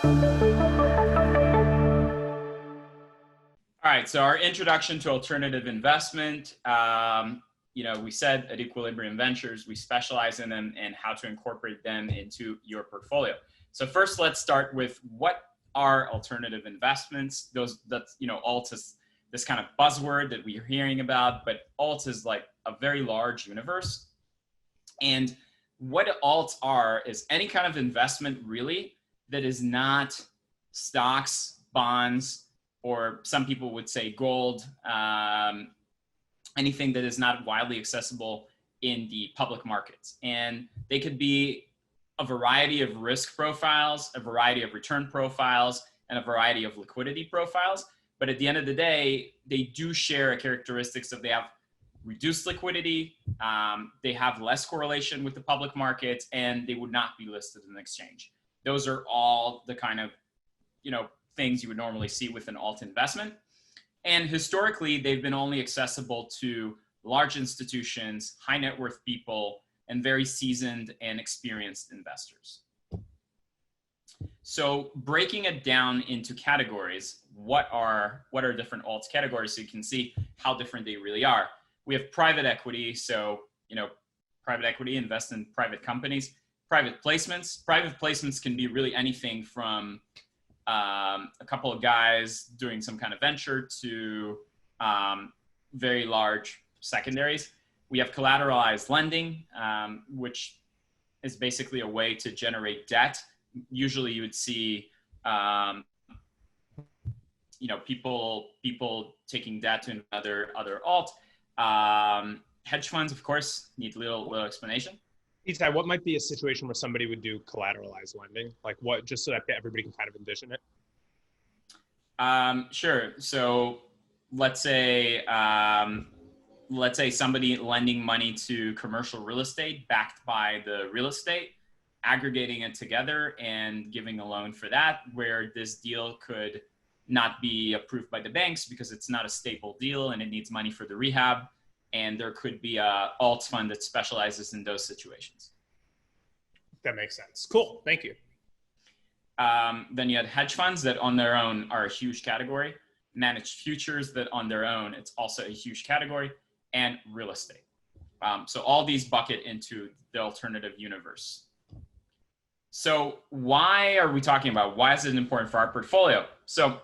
All right, so our introduction to alternative investment. We said at Equilibrium Ventures, we specialize in them and how to incorporate them into your portfolio. So first, let's start with what are alternative investments. Alt is this kind of buzzword that we're hearing about, but alt is like a very large universe. And what alts are is any kind of investment really that is not stocks, bonds, or some people would say gold, anything that is not widely accessible in the public markets. And they could be a variety of risk profiles, a variety of return profiles, and a variety of liquidity profiles. But at the end of the day, they do share a characteristics of they have reduced liquidity, they have less correlation with the public markets, and they would not be listed in an exchange. Those are all the kind of, things you would normally see with an alt investment. And historically, they've been only accessible to large institutions, high net worth people, and very seasoned and experienced investors. So breaking it down into categories, what are different alts categories so you can see how different they really are. We have private equity. So, private equity, invest in private companies. Private placements can be really anything from a couple of guys doing some kind of venture to very large secondaries. We have collateralized lending, which is basically a way to generate debt. Usually you would see, people taking debt to other alt. Hedge funds, of course, need a little explanation. Itai, what might be a situation where somebody would do collateralized lending? Like what, just so that everybody can kind of envision it? Sure. So let's say somebody lending money to commercial real estate backed by the real estate, aggregating it together and giving a loan for that, where this deal could not be approved by the banks because it's not a stable deal and it needs money for the rehab. And there could be a alt fund that specializes in those situations. That makes sense. Cool. Thank you. Then you had hedge funds that on their own are a huge category. Managed futures that on their own, it's also a huge category. And real estate. So all these bucket into the alternative universe. So why are we talking about? Why is it important for our portfolio? So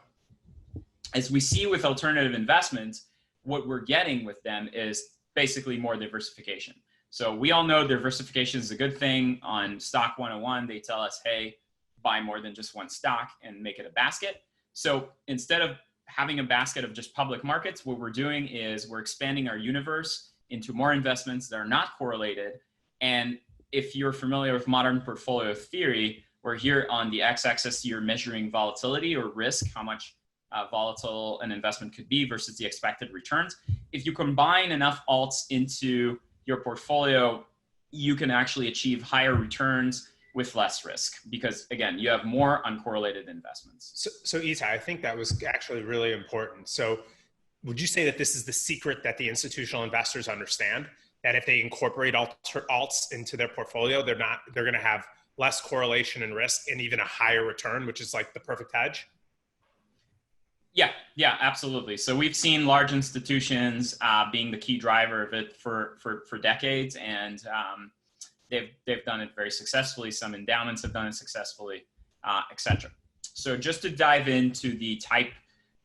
as we see with alternative investments, what we're getting with them is basically more diversification. So we all know diversification is a good thing. On Stock 101, they tell us, hey, buy more than just one stock and make it a basket. So instead of having a basket of just public markets, what we're doing is we're expanding our universe into more investments that are not correlated. And if you're familiar with modern portfolio theory, we're here on the x-axis, you're measuring volatility or risk, how much volatile an investment could be versus the expected returns. If you combine enough alts into your portfolio, you can actually achieve higher returns with less risk because, again, you have more uncorrelated investments. So Itai, I think that was actually really important. So would you say that this is the secret that the institutional investors understand, that if they incorporate alts into their portfolio, they're going to have less correlation and risk and even a higher return, which is like the perfect hedge? Yeah, absolutely. So we've seen large institutions being the key driver of it for decades, and they've done it very successfully. Some endowments have done it successfully, etc. So just to dive into the type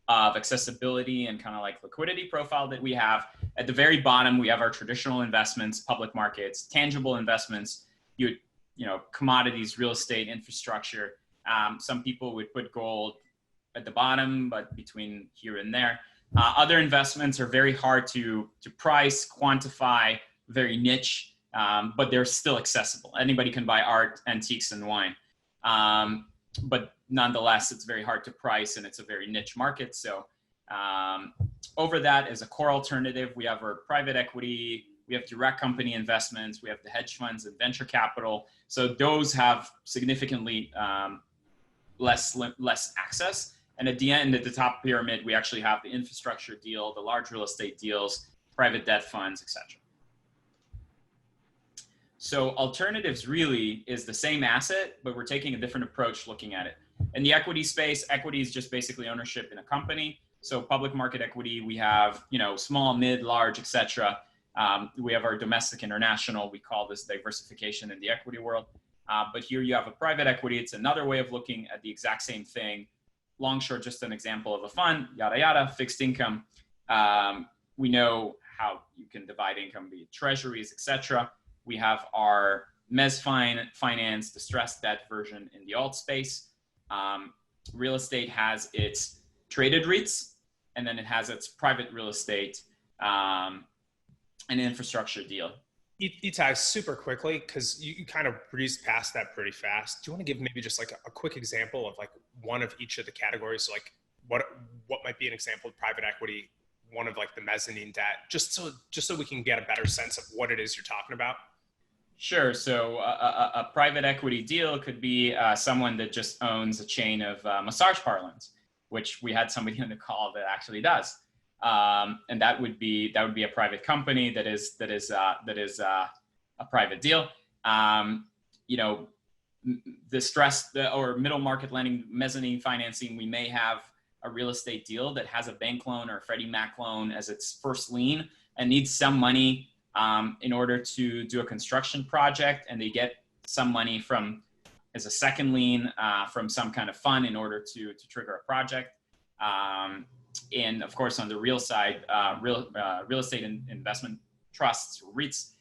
of accessibility and kind of like liquidity profile that we have, at the very bottom we have our traditional investments, public markets, tangible investments, commodities, real estate, infrastructure. Some people would put gold at the bottom, but between here and there. Other investments are very hard to price, quantify, very niche, but they're still accessible. Anybody can buy art, antiques, and wine. But nonetheless, it's very hard to price and it's a very niche market. So over that as a core alternative, we have our private equity, we have direct company investments, we have the hedge funds and venture capital. So those have significantly less access. And at the end, at the top pyramid, we actually have the infrastructure deal, the large real estate deals, private debt funds, etc. So alternatives really is the same asset, but we're taking a different approach looking at it. In the equity space, equity is just basically ownership in a company. So public market equity, we have, small, mid, large, etc. We have our domestic, international. We call this diversification in the equity world. But here you have a private equity. It's another way of looking at the exact same thing. Long, short, just an example of a fund, yada, yada, fixed income. We know how you can divide income, be it treasuries, etc. We have our mezz finance, distressed debt version in the alt space. Real estate has its traded REITs, and then it has its private real estate and infrastructure deal. Itai, super quickly, because you kind of breezed past that pretty fast. Do you want to give maybe just like a quick example of like one of each of the categories? So like what might be an example of private equity, one of like the mezzanine debt, just so we can get a better sense of what it is you're talking about? Sure. So a private equity deal could be someone that just owns a chain of massage parlors, which we had somebody on the call that actually does, and that would be a private company that is a private deal. Distressed or middle market lending, mezzanine financing. We may have a real estate deal that has a bank loan or a Freddie Mac loan as its first lien and needs some money in order to do a construction project, and they get some money from as a second lien from some kind of fund in order to trigger a project. And of course, on the real side, real estate investment trusts, REITs,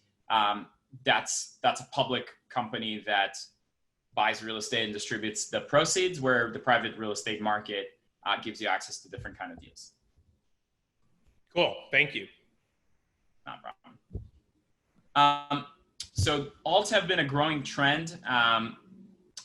that's a public company that buys real estate and distributes the proceeds, where the private real estate market gives you access to different kind of deals. Cool, thank you. Not a problem. So alts have been a growing trend.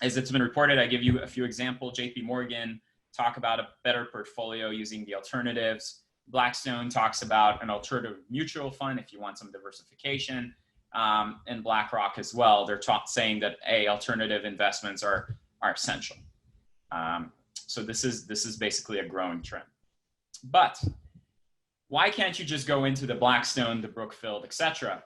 As it's been reported, I give you a few examples. JP Morgan talk about a better portfolio using the alternatives. Blackstone talks about an alternative mutual fund if you want some diversification, and BlackRock as well. They're saying that alternative investments are essential. So this is basically a growing trend. But why can't you just go into the Blackstone, the Brookfield, etc.?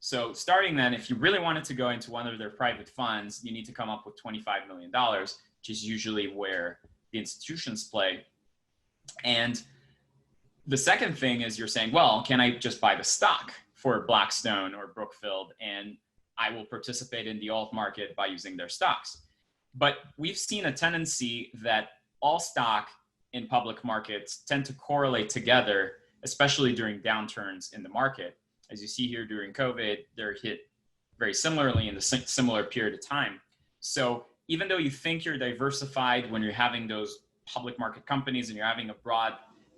So starting then, if you really wanted to go into one of their private funds, you need to come up with $25 million, which is usually where the institutions play. And the second thing is you're saying, well, can I just buy the stock for Blackstone or Brookfield and I will participate in the alt market by using their stocks? But we've seen a tendency that all stock in public markets tend to correlate together, especially during downturns in the market. As you see here during COVID, they're hit very similarly in the similar period of time. So even though you think you're diversified when you're having those public market companies and you're having a broad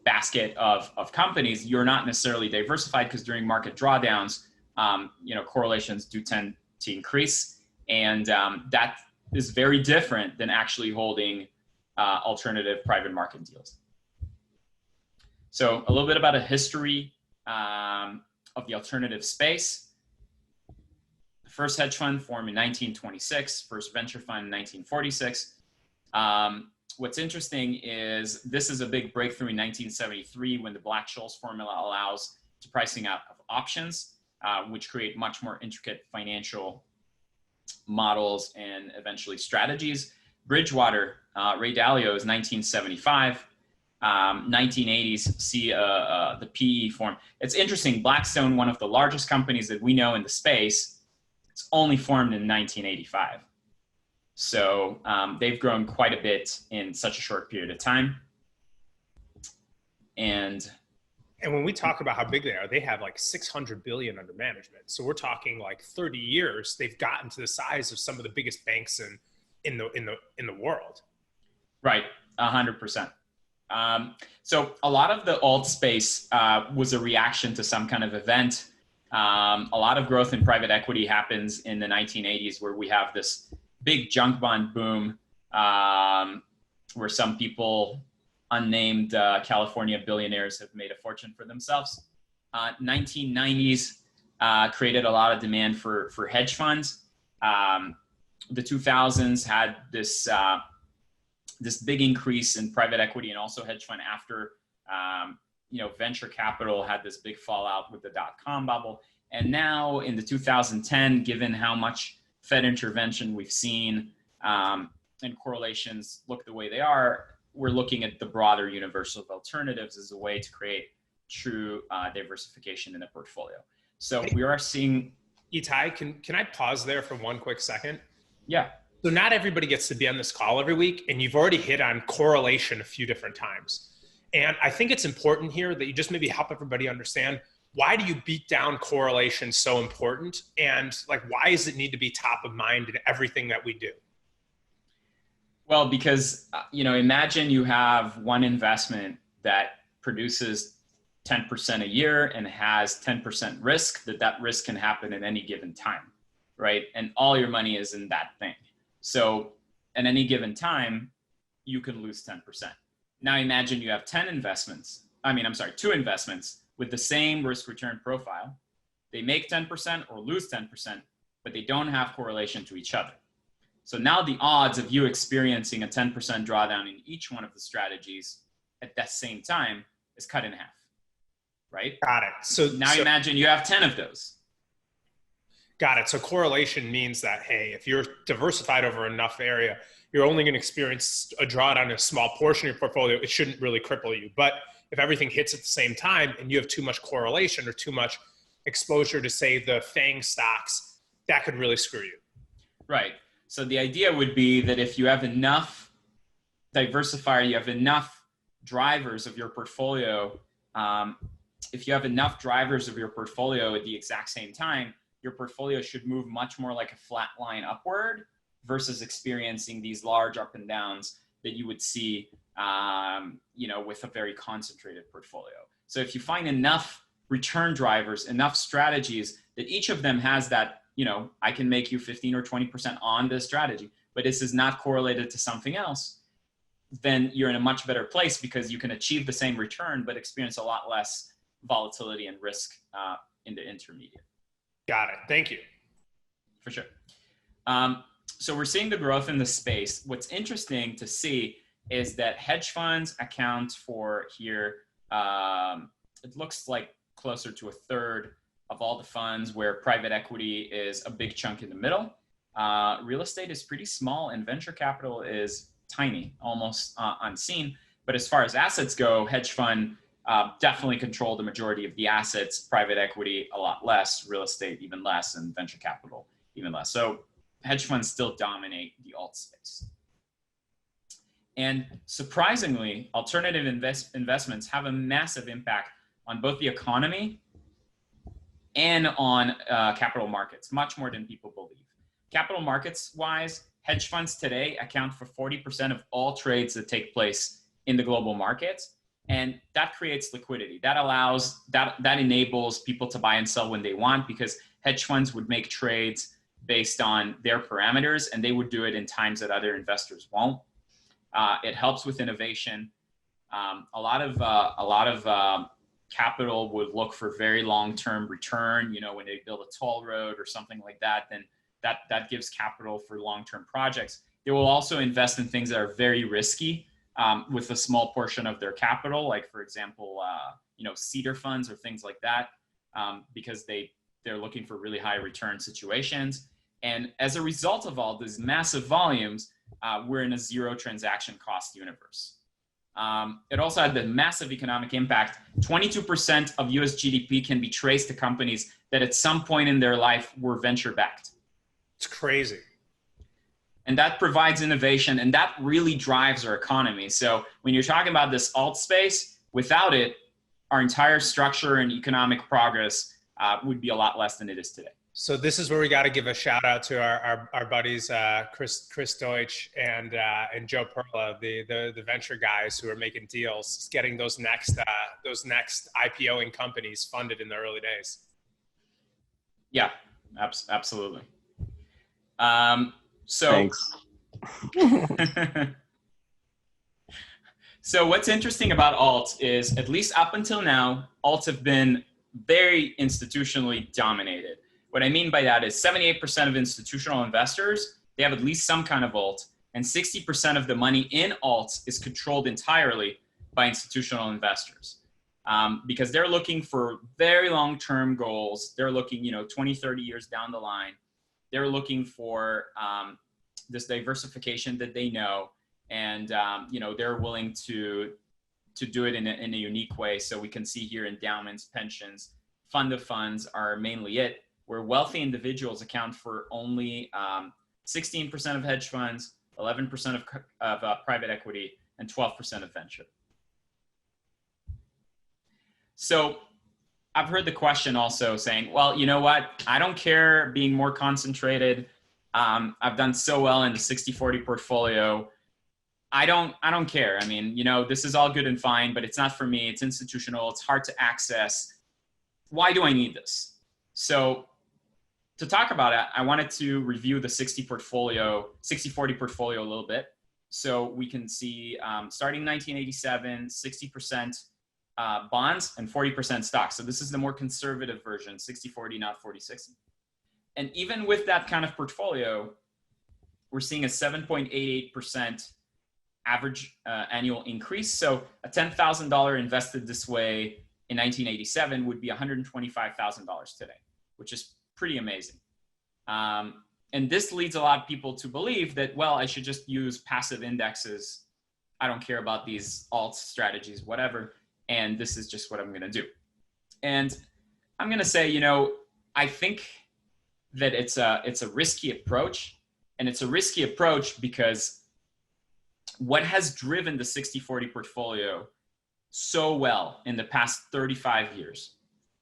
basket of companies, you're not necessarily diversified, because during market drawdowns, correlations do tend to increase. And that is very different than actually holding alternative private market deals. So a little bit about a history of the alternative space. The first hedge fund formed in 1926, first venture fund in 1946. What's interesting is this is a big breakthrough in 1973 when the Black-Scholes formula allows to pricing out of options, which create much more intricate financial models and eventually strategies. Bridgewater, Ray Dalio is 1975. 1980s see the PE form. It's interesting, Blackstone, one of the largest companies that we know in the space, it's only formed in 1985. So they've grown quite a bit in such a short period of time. And when we talk about how big they have like 600 billion under management. So we're talking like 30 years, they've gotten to the size of some of the biggest banks in the world. Right, 100%. So a lot of the alt space was a reaction to some kind of event. A lot of growth in private equity happens in the 1980s, where we have this big junk bond boom, where some people, unnamed California billionaires, have made a fortune for themselves. 1990s created a lot of demand for hedge funds. The 2000s had this big increase in private equity and also hedge fund after venture capital had this big fallout with the dot-com bubble. And now in the 2010, given how much Fed intervention we've seen, and correlations look the way they are, we're looking at the broader universe of alternatives as a way to create true diversification in a portfolio. So we are seeing. Itai, can I pause there for one quick second? Yeah. So not everybody gets to be on this call every week, and you've already hit on correlation a few different times. And I think it's important here that you just maybe help everybody understand, why do you beat down correlation so important? And like, why does it need to be top of mind in everything that we do? Well, because, imagine you have one investment that produces 10% a year and has 10% risk, that risk can happen at any given time, right? And all your money is in that thing. So at any given time, you can lose 10%. Now imagine you have 2 investments with the same risk return profile. They make 10% or lose 10%, but they don't have correlation to each other. So now the odds of you experiencing a 10% drawdown in each one of the strategies at that same time is cut in half, right? Got it. So now imagine you have 10 of those. Got it. So correlation means that, hey, if you're diversified over enough area, you're only going to experience a drawdown in a small portion of your portfolio. It shouldn't really cripple you. But if everything hits at the same time and you have too much correlation or too much exposure to, say, the FANG stocks, that could really screw you. Right. So the idea would be that if you have enough diversifier, you have enough drivers of your portfolio. If you have enough drivers of your portfolio at the exact same time, your portfolio should move much more like a flat line upward versus experiencing these large up and downs that you would see, with a very concentrated portfolio. So if you find enough return drivers, enough strategies that each of them has that, I can make you 15 or 20% on this strategy, but this is not correlated to something else, then you're in a much better place because you can achieve the same return, but experience a lot less volatility and risk in the intermediate. Got it. Thank you. For sure. So we're seeing the growth in the space. What's interesting to see is that hedge funds account for here, it looks like closer to 1/3 of all the funds, where private equity is a big chunk in the middle. Real estate is pretty small and venture capital is tiny, almost unseen. But as far as assets go, hedge fund definitely control the majority of the assets, private equity a lot less, real estate even less, and venture capital even less. So hedge funds still dominate the alt space. And surprisingly, alternative investments have a massive impact on both the economy and on capital markets, much more than people believe. Capital markets wise, hedge funds today account for 40% of all trades that take place in the global markets. And that creates liquidity. That enables people to buy and sell when they want, because hedge funds would make trades based on their parameters, and they would do it in times that other investors won't. It helps with innovation. A lot of capital would look for very long-term return. When they build a toll road or something like that, then that gives capital for long-term projects. They will also invest in things that are very risky with a small portion of their capital, like for example, seeder funds or things like that, because they're looking for really high return situations. And as a result of all these massive volumes, we're in a zero transaction cost universe. It also had the massive economic impact. 22% of US GDP can be traced to companies that at some point in their life were venture backed. It's crazy. And that provides innovation, and that really drives our economy. So when you're talking about this alt space, without it, our entire structure and economic progress would be a lot less than it is today. So this is where we got to give a shout out to our buddies, Chris Deutsch and Joe Perla, the venture guys who are making deals, getting those next IPOing companies funded in the early days. Yeah, absolutely. Thanks. So what's interesting about alts is, at least up until now, alts have been very institutionally dominated. What I mean by that is 78% of institutional investors, they have at least some kind of alt, and 60% of the money in alts is controlled entirely by institutional investors. Because they're looking for very long-term goals. They're looking, 20, 30 years down the line. They're looking for this diversification that they know, and they're willing to do it in a unique way. So we can see here endowments, pensions, fund of funds are mainly it, where wealthy individuals account for only 16% of hedge funds, 11% of private equity, and 12% of venture. So I've heard the question also saying, well, you know what? I don't care being more concentrated. I've done so well in the 60-40 portfolio. I don't care. I mean, this is all good and fine, but it's not for me. It's institutional. It's hard to access. Why do I need this? So to talk about it, I wanted to review the 60-40 portfolio a little bit. So we can see starting 1987, 60% bonds and 40% stocks. So this is the more conservative version, 60-40, not 40-60. And even with that kind of portfolio, we're seeing a 7.88% average annual increase. So a $10,000 invested this way in 1987 would be $125,000 today, which is pretty amazing. And this leads a lot of people to believe that, well, I should just use passive indexes. I don't care about these alt strategies, whatever. And this is just what I'm going to do. And I'm going to say, I think that it's a risky approach. And it's a risky approach because what has driven the 60-40 portfolio so well in the past 35 years,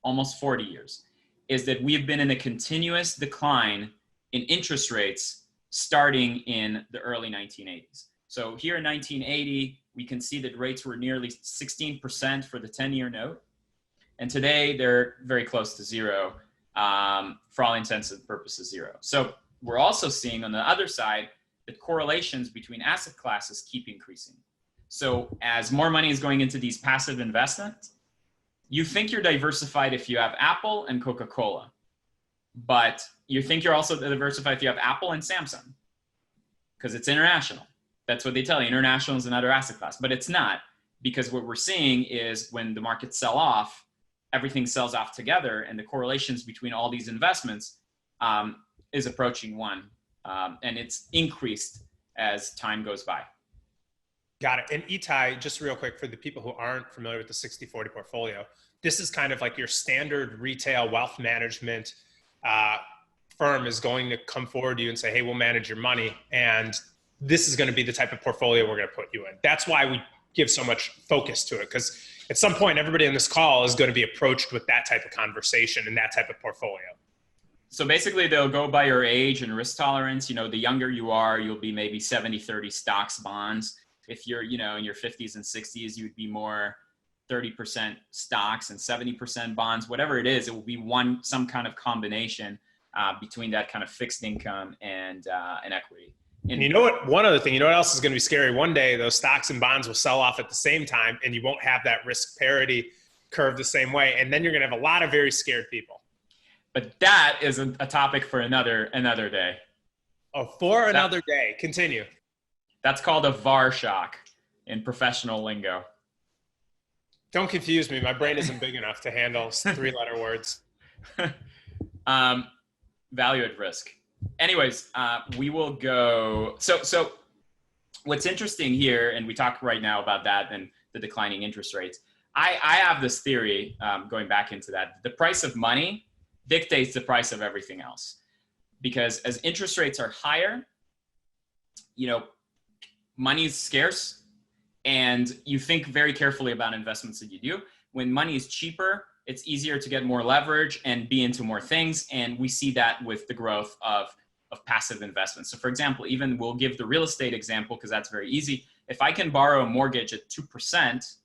almost 40 years, is that we've been in a continuous decline in interest rates starting in the early 1980s. So here in 1980, we can see that rates were nearly 16% for the 10-year note. And today they're very close to zero, for all intents and purposes, zero. So we're also seeing on the other side that correlations between asset classes keep increasing. So as more money is going into these passive investments, you think you're diversified if you have Apple and Coca-Cola, but you think you're also diversified if you have Apple and Samsung, because it's international. That's what they tell you. International is another asset class, but it's not, because what we're seeing is when the markets sell off, everything sells off together, and the correlations between all these investments is approaching one, and it's increased as time goes by. Got it. And Itai, just real quick, for the people who aren't familiar with the 60-40 portfolio, this is kind of like your standard retail wealth management firm is going to come forward to you and say, hey, we'll manage your money, and this is going to be the type of portfolio we're going to put you in. That's why we give so much focus to it, because at some point, everybody on this call is going to be approached with that type of conversation and that type of portfolio. So basically, they'll go by your age and risk tolerance. The younger you are, you'll be maybe 70-30 stocks, bonds. If you're, in your 50s and 60s, you would be more 30% stocks and 70% bonds. Whatever it is, it will be some kind of combination between that kind of fixed income and equity. And you know what? One other thing, what else is going to be scary? One day, those stocks and bonds will sell off at the same time, and you won't have that risk parity curve the same way. And then you're going to have a lot of very scared people. But that is a topic for another day. Oh, for another day. Continue. That's called a VAR shock in professional lingo. Don't confuse me. My brain isn't big enough to handle 3-letter words. Value at risk. Anyways, we will go. So what's interesting here, and we talk right now about that and the declining interest rates. I have this theory, going back into that. The price of money dictates the price of everything else. Because as interest rates are higher, money is scarce, and you think very carefully about investments that you do. When money is cheaper, it's easier to get more leverage and be into more things. And we see that with the growth of passive investments. So for example, even we'll give the real estate example because that's very easy. If I can borrow a mortgage at 2%,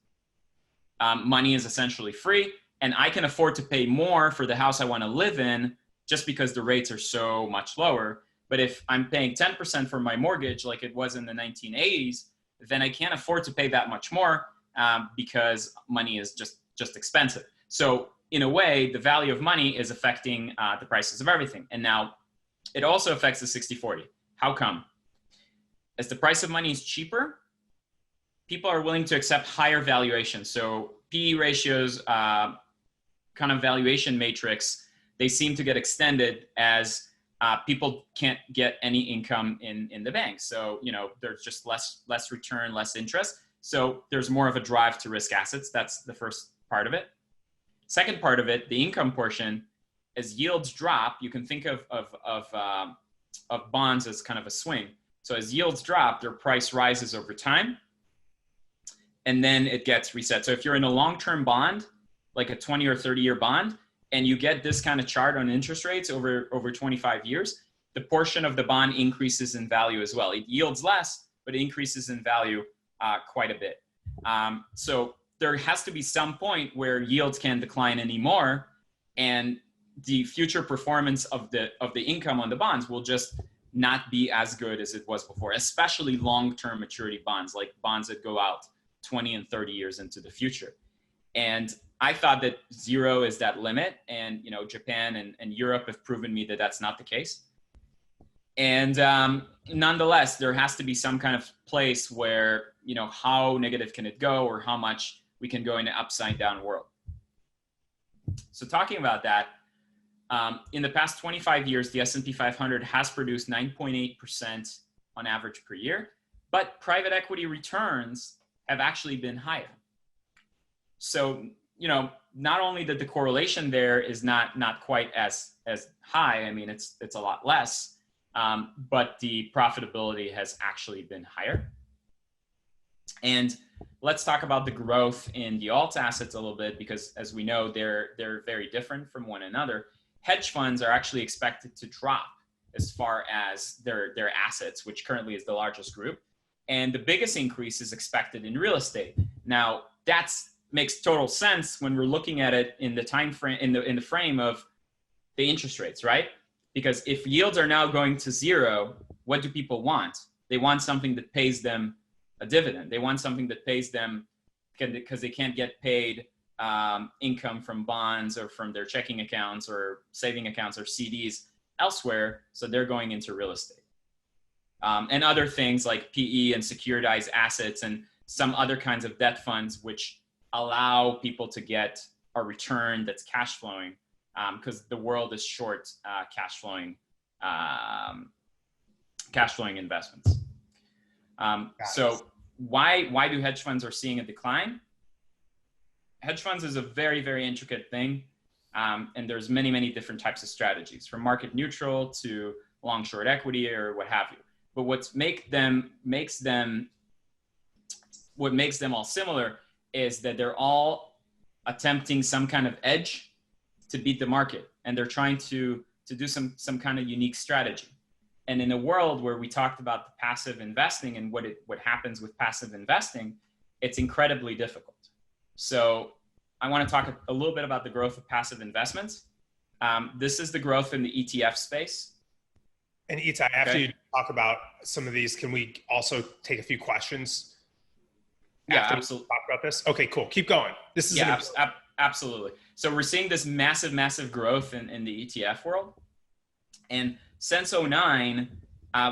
money is essentially free, and I can afford to pay more for the house I want to live in just because the rates are so much lower. But if I'm paying 10% for my mortgage, like it was in the 1980s, then I can't afford to pay that much more because money is just expensive. So in a way, the value of money is affecting the prices of everything. And now it also affects the 60-40. How come? As the price of money is cheaper, people are willing to accept higher valuations. So PE ratios, kind of valuation matrix, they seem to get extended as people can't get any income in the bank. So, there's just less return, less interest. So there's more of a drive to risk assets. That's the first part of it. Second part of it, the income portion, as yields drop, you can think of bonds as kind of a swing. So as yields drop, their price rises over time, and then it gets reset. So if you're in a long-term bond, like a 20 or 30-year bond, and you get this kind of chart on interest rates over 25 years, the portion of the bond increases in value as well. It yields less, but it increases in value quite a bit. So there has to be some point where yields can't decline anymore, and the future performance of the income on the bonds will just not be as good as it was before, especially long-term maturity bonds, like bonds that go out 20 and 30 years into the future. And I thought that 0 is that limit. And, Japan and Europe have proven me that that's not the case. And nonetheless, there has to be some kind of place where, how negative can it go, or how much we can go in an upside down world. So talking about that, in the past 25 years, the S&P 500 has produced 9.8% on average per year, but private equity returns have actually been higher. So, not only that the correlation there is not quite as high, I mean, it's a lot less, but the profitability has actually been higher. And let's talk about the growth in the alt assets a little bit, because as we know, they're very different from one another. Hedge funds are actually expected to drop as far as their assets, which currently is the largest group. And the biggest increase is expected in real estate. Now, that makes total sense when we're looking at it in the time frame, in the frame of the interest rates, right? Because if yields are now going to 0, what do people want? They want something that pays them a dividend. They want something that pays them, because they can't get paid income from bonds or from their checking accounts or saving accounts or CDs elsewhere. So they're going into real estate. And other things like PE and securitized assets and some other kinds of debt funds, which allow people to get a return that's cash flowing, because the world is short cash flowing investments. So why do hedge funds are seeing a decline? Hedge funds is a very, very intricate thing. And there's many, many different types of strategies, from market neutral to long short equity or what have you. But what makes them all similar is that they're all attempting some kind of edge to beat the market. And they're trying to do some kind of unique strategy. And in a world where we talked about the passive investing and what happens with passive investing, it's incredibly difficult. So I want to talk a little bit about the growth of passive investments. This is the growth in the ETF space. And Itai, after you talk about some of these, can we also take a few questions? Yeah, absolutely. Talk about this. Okay, cool. Keep going. This is absolutely. So we're seeing this massive growth in the ETF world. And since 2009,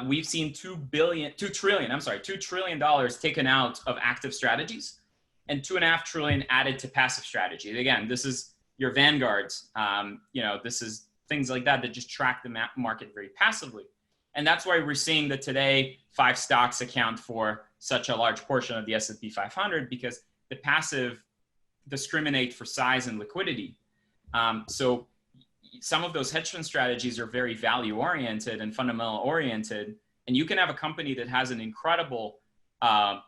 we've seen $2 trillion taken out of active strategies, and $2.5 trillion added to passive strategies. Again, this is your vanguards. This is things like that just track the market very passively. And that's why we're seeing that today 5 stocks account for such a large portion of the S&P 500, because the passive discriminate for size and liquidity. So some of those hedge fund strategies are very value oriented and fundamental oriented. And you can have a company that has an incredible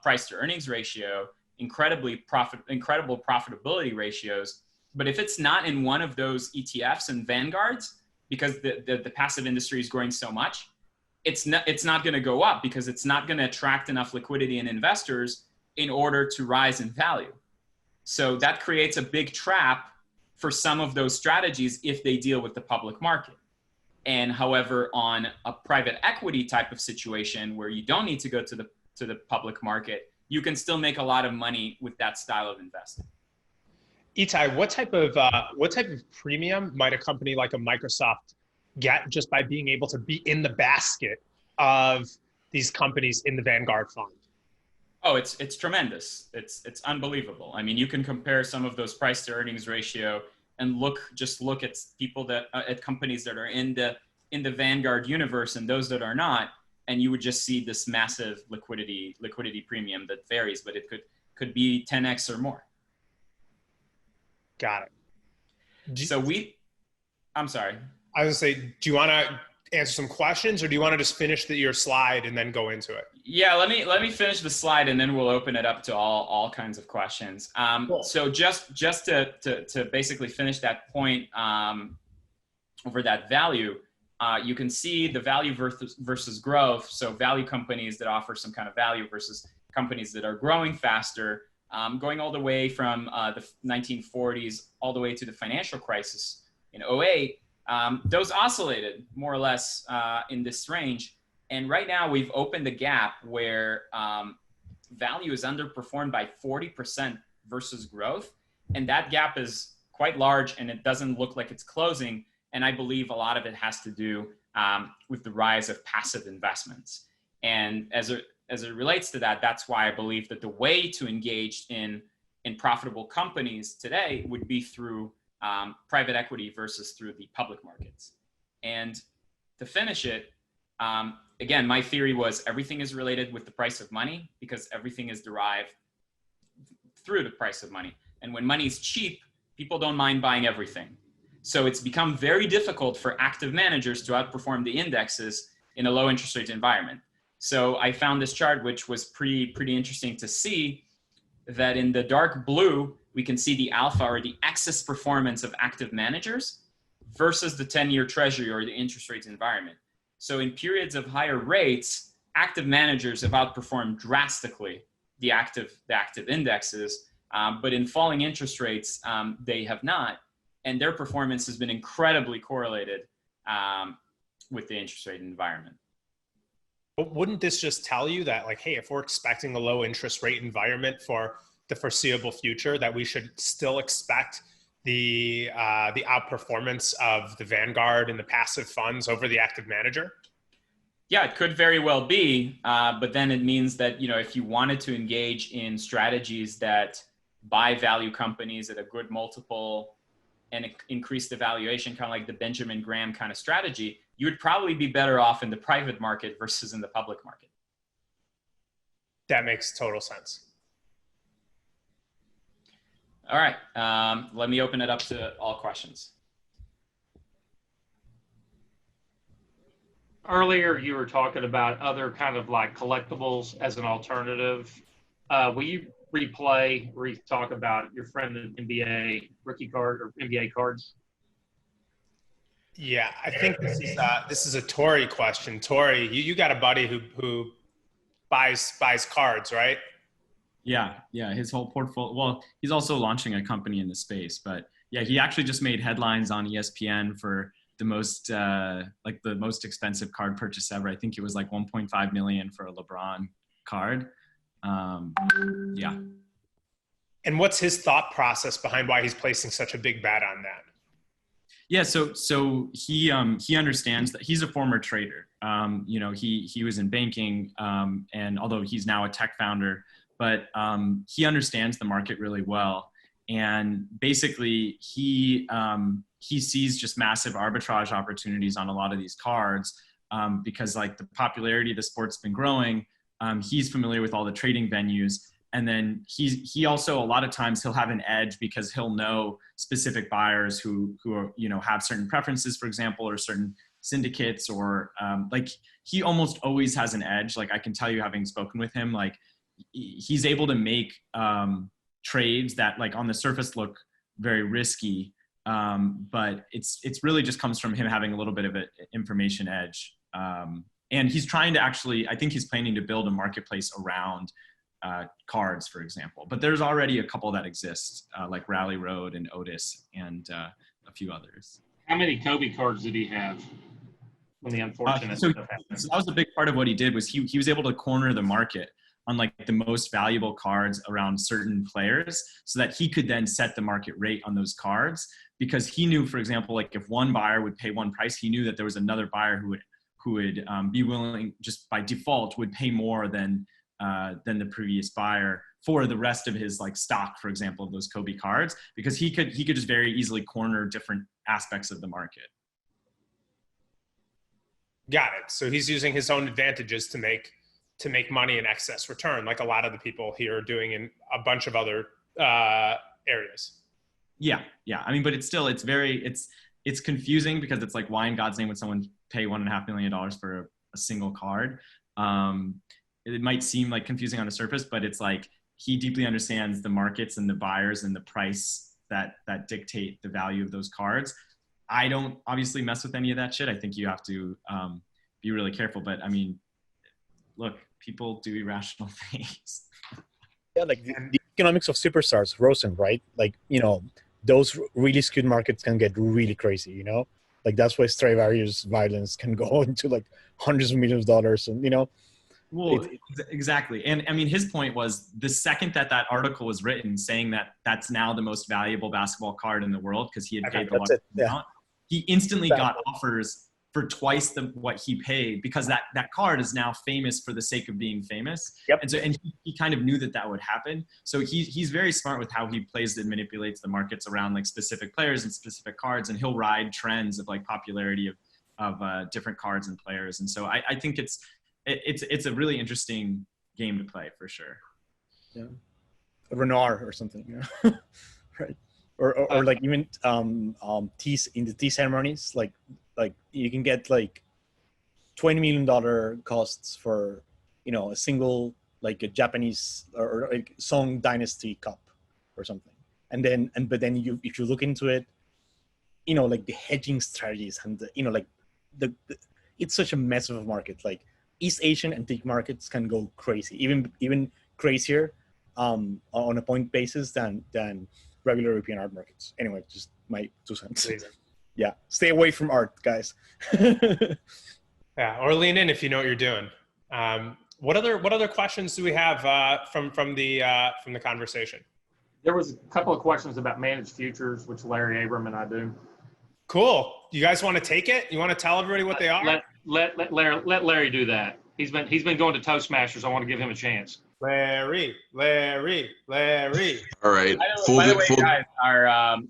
price to earnings ratio, incredible profitability ratios. But if it's not in one of those ETFs and vanguards, because the passive industry is growing so much, it's not going to go up, because it's not going to attract enough liquidity and investors in order to rise in value. So that creates a big trap for some of those strategies if they deal with the public market. And however, on a private equity type of situation where you don't need to go to the public market, you can still make a lot of money with that style of investing. Itai, what type of premium might a company like a Microsoft get just by being able to be in the basket of these companies in the Vanguard fund? Oh, it's tremendous. It's unbelievable. I mean, you can compare some of those price to earnings ratio and look at people at companies that are in the in the Vanguard universe and those that are not, and you would just see this massive liquidity premium that varies, but it could be 10x or more. Got it. So I'm sorry. I was gonna say, do you want to answer some questions, or do you want to just finish your slide and then go into it? Yeah, let me finish the slide and then we'll open it up to all kinds of questions. Cool. So just to basically finish that point over that value, you can see the value versus growth. So value companies that offer some kind of value versus companies that are growing faster, going all the way from the 1940s all the way to the financial crisis in 2008. Those oscillated more or less in this range. And right now we've opened the gap where value is underperformed by 40% versus growth. And that gap is quite large and it doesn't look like it's closing. And I believe a lot of it has to do with the rise of passive investments. And as it relates to that, that's why I believe that the way to engage in profitable companies today would be through private equity versus through the public markets. And to finish it, again, my theory was everything is related with the price of money because everything is derived through the price of money. And when money is cheap, people don't mind buying everything. So it's become very difficult for active managers to outperform the indexes in a low interest rate environment. So I found this chart, which was pretty interesting to see, that in the dark blue, we can see the alpha or the excess performance of active managers versus the 10-year treasury or the interest rate environment. So in periods of higher rates, active managers have outperformed drastically the active indexes, but in falling interest rates, they have not. And their performance has been incredibly correlated with the interest rate environment. But wouldn't this just tell you that, like, hey, if we're expecting a low interest rate environment for the foreseeable future, that we should still expect the outperformance of the Vanguard and the passive funds over the active manager? Yeah, it could very well be, but then it means that, you know, if you wanted to engage in strategies that buy value companies at a good multiple and increase the valuation, kind of like the Benjamin Graham kind of strategy, you would probably be better off in the private market versus in the public market. That makes total sense. All right, let me open it up to all questions. Earlier, you were talking about other kind of like collectibles as an alternative. Will you replay where you talk about your friend in NBA rookie card or NBA cards? Yeah, I think this is a Tory question. Tory, you got a buddy who buys cards, right? Yeah, his whole portfolio. Well, he's also launching a company in the space, but yeah, he actually just made headlines on ESPN for the most expensive card purchase ever. I think it was like 1.5 million for a LeBron card. Yeah. And what's his thought process behind why he's placing such a big bet on that? Yeah, so he understands that he's a former trader. You know, he was in banking, and although he's now a tech founder, but he understands the market really well. And basically, he sees just massive arbitrage opportunities on a lot of these cards because like the popularity of the sport's been growing. He's familiar with all the trading venues. And then he also, a lot of times he'll have an edge because he'll know specific buyers who are, you know, have certain preferences, for example, or certain syndicates, or like he almost always has an edge. Like I can tell you, having spoken with him, like he's able to make trades that like on the surface look very risky. But it's really just comes from him having a little bit of an information edge. And he's trying to actually, I think he's planning to build a marketplace around cards, for example, but there's already a couple that exist, like Rally Road and Otis and a few others. How many Kobe cards did he have when the unfortunate so stuff happened? that was a big part of what he did, was he was able to corner the market on like the most valuable cards around certain players so that he could then set the market rate on those cards, because he knew, for example, like if one buyer would pay one price, he knew that there was another buyer who would be willing, just by default, would pay more than the previous buyer for the rest of his like stock, for example, of those Kobe cards, because he could just very easily corner different aspects of the market. Got it. So he's using his own advantages to make money in excess return, like a lot of the people here are doing in a bunch of other areas. Yeah. I mean, but it's still, it's confusing because it's like, why in God's name would someone pay $1.5 million for a single card? It might seem like confusing on the surface, but it's like, he deeply understands the markets and the buyers and the price that dictate the value of those cards. I don't obviously mess with any of that shit. I think you have to be really careful. But I mean, look, people do irrational things. Yeah, like the economics of superstars, Rosen, right? Like, those really skewed markets can get really crazy, Like that's why Stradivarius violence can go into like hundreds of millions of dollars, and Well, exactly. And I mean, his point was the second that article was written saying that that's now the most valuable basketball card in the world because he had paid the largest amount, he instantly got offers for twice what he paid because that card is now famous for the sake of being famous. Yep. And he kind of knew that would happen. So he's very smart with how he plays and manipulates the markets around like specific players and specific cards, and he'll ride trends of like popularity of different cards and players. And so I think it's a really interesting game to play for sure. Yeah, Renard or something, right? Or like even teas in the tea ceremonies, like you can get like $20 million costs for a single like a Japanese or like Song Dynasty cup or something, but then if you look into it, like the hedging strategies and the it's such a mess of a market. Like East Asian antique markets can go crazy, even crazier on a point basis than regular European art markets. Anyway, just my 2 cents. Amazing. Yeah, stay away from art, guys. Yeah, or lean in if you know what you're doing. What other questions do we have from the conversation? There was a couple of questions about managed futures, which Larry Abram and I do. Cool. You guys want to take it? You want to tell everybody what they are? Let Larry do that. He's been going to Toastmasters. I want to give him a chance. Larry. All right. By the way, guys,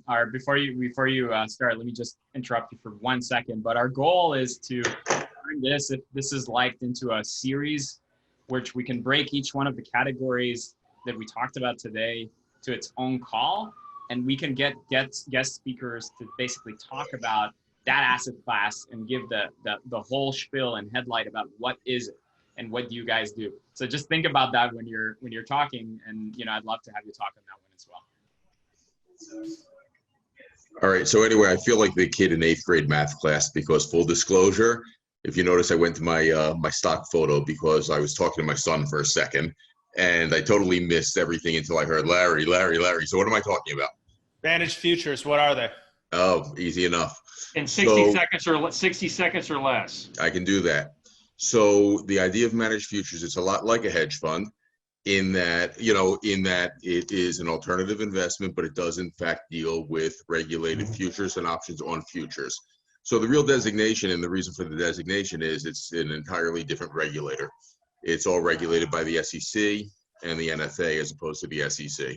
our before you start, let me just interrupt you for 1 second. But our goal is to turn this, if this is liked, into a series, which we can break each one of the categories that we talked about today to its own call, and we can get guest speakers to basically talk about that asset class and give the whole spiel and headlight about what is it and what do you guys do. So just think about that when you're talking, and I'd love to have you talk on that one as well. All right. So anyway, I feel like the kid in 8th grade math class because, full disclosure, if you notice, I went to my stock photo because I was talking to my son for a second, and I totally missed everything until I heard Larry. So what am I talking about? Managed futures. What are they? Oh, easy enough. In 60 seconds or less. I can do that. So the idea of managed futures, it's a lot like a hedge fund in that it is an alternative investment, but it does in fact deal with regulated futures and options on futures. So the real designation, and the reason for the designation, is it's an entirely different regulator. It's all regulated by the SEC and the NFA as opposed to the SEC.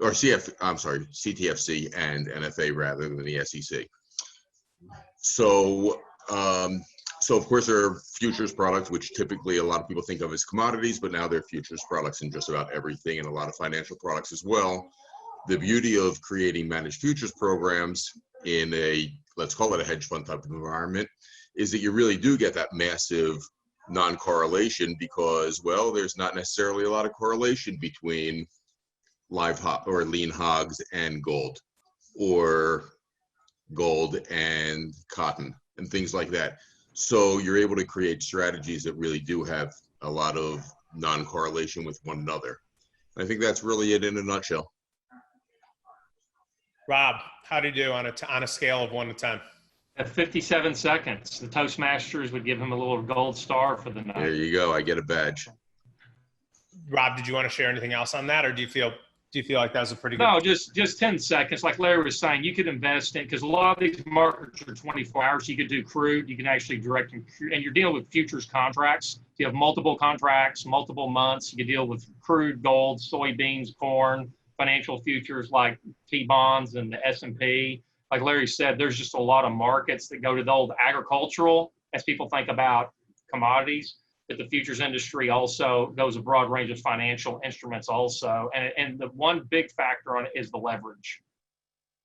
Or CTFC and NFA rather than the SEC. So of course there are futures products, which typically a lot of people think of as commodities, but now they're futures products in just about everything, and a lot of financial products as well. The beauty of creating managed futures programs in let's call it a hedge fund type of environment, is that you really do get that massive non-correlation because, well, there's not necessarily a lot of correlation between lean hogs and gold, or gold and cotton and things like that. So you're able to create strategies that really do have a lot of non-correlation with one another. I think that's really it in a nutshell. Rob, how do you do on a scale of 1 to 10? At 57 seconds, the Toastmasters would give him a little gold star for the night. There you go. I get a badge. Rob, did you want to share anything else on that, or do you feel like that was a pretty good? No, just 10 seconds. Like Larry was saying, you could invest in, because a lot of these markets are 24 hours. You could do crude. You can actually direct, and you're dealing with futures contracts. You have multiple contracts, multiple months. You can deal with crude, gold, soybeans, corn, financial futures like T-bonds and the S&P. Like Larry said, there's just a lot of markets that go to the old agricultural as people think about commodities, but the futures industry also goes a broad range of financial instruments also. And the one big factor on it is the leverage.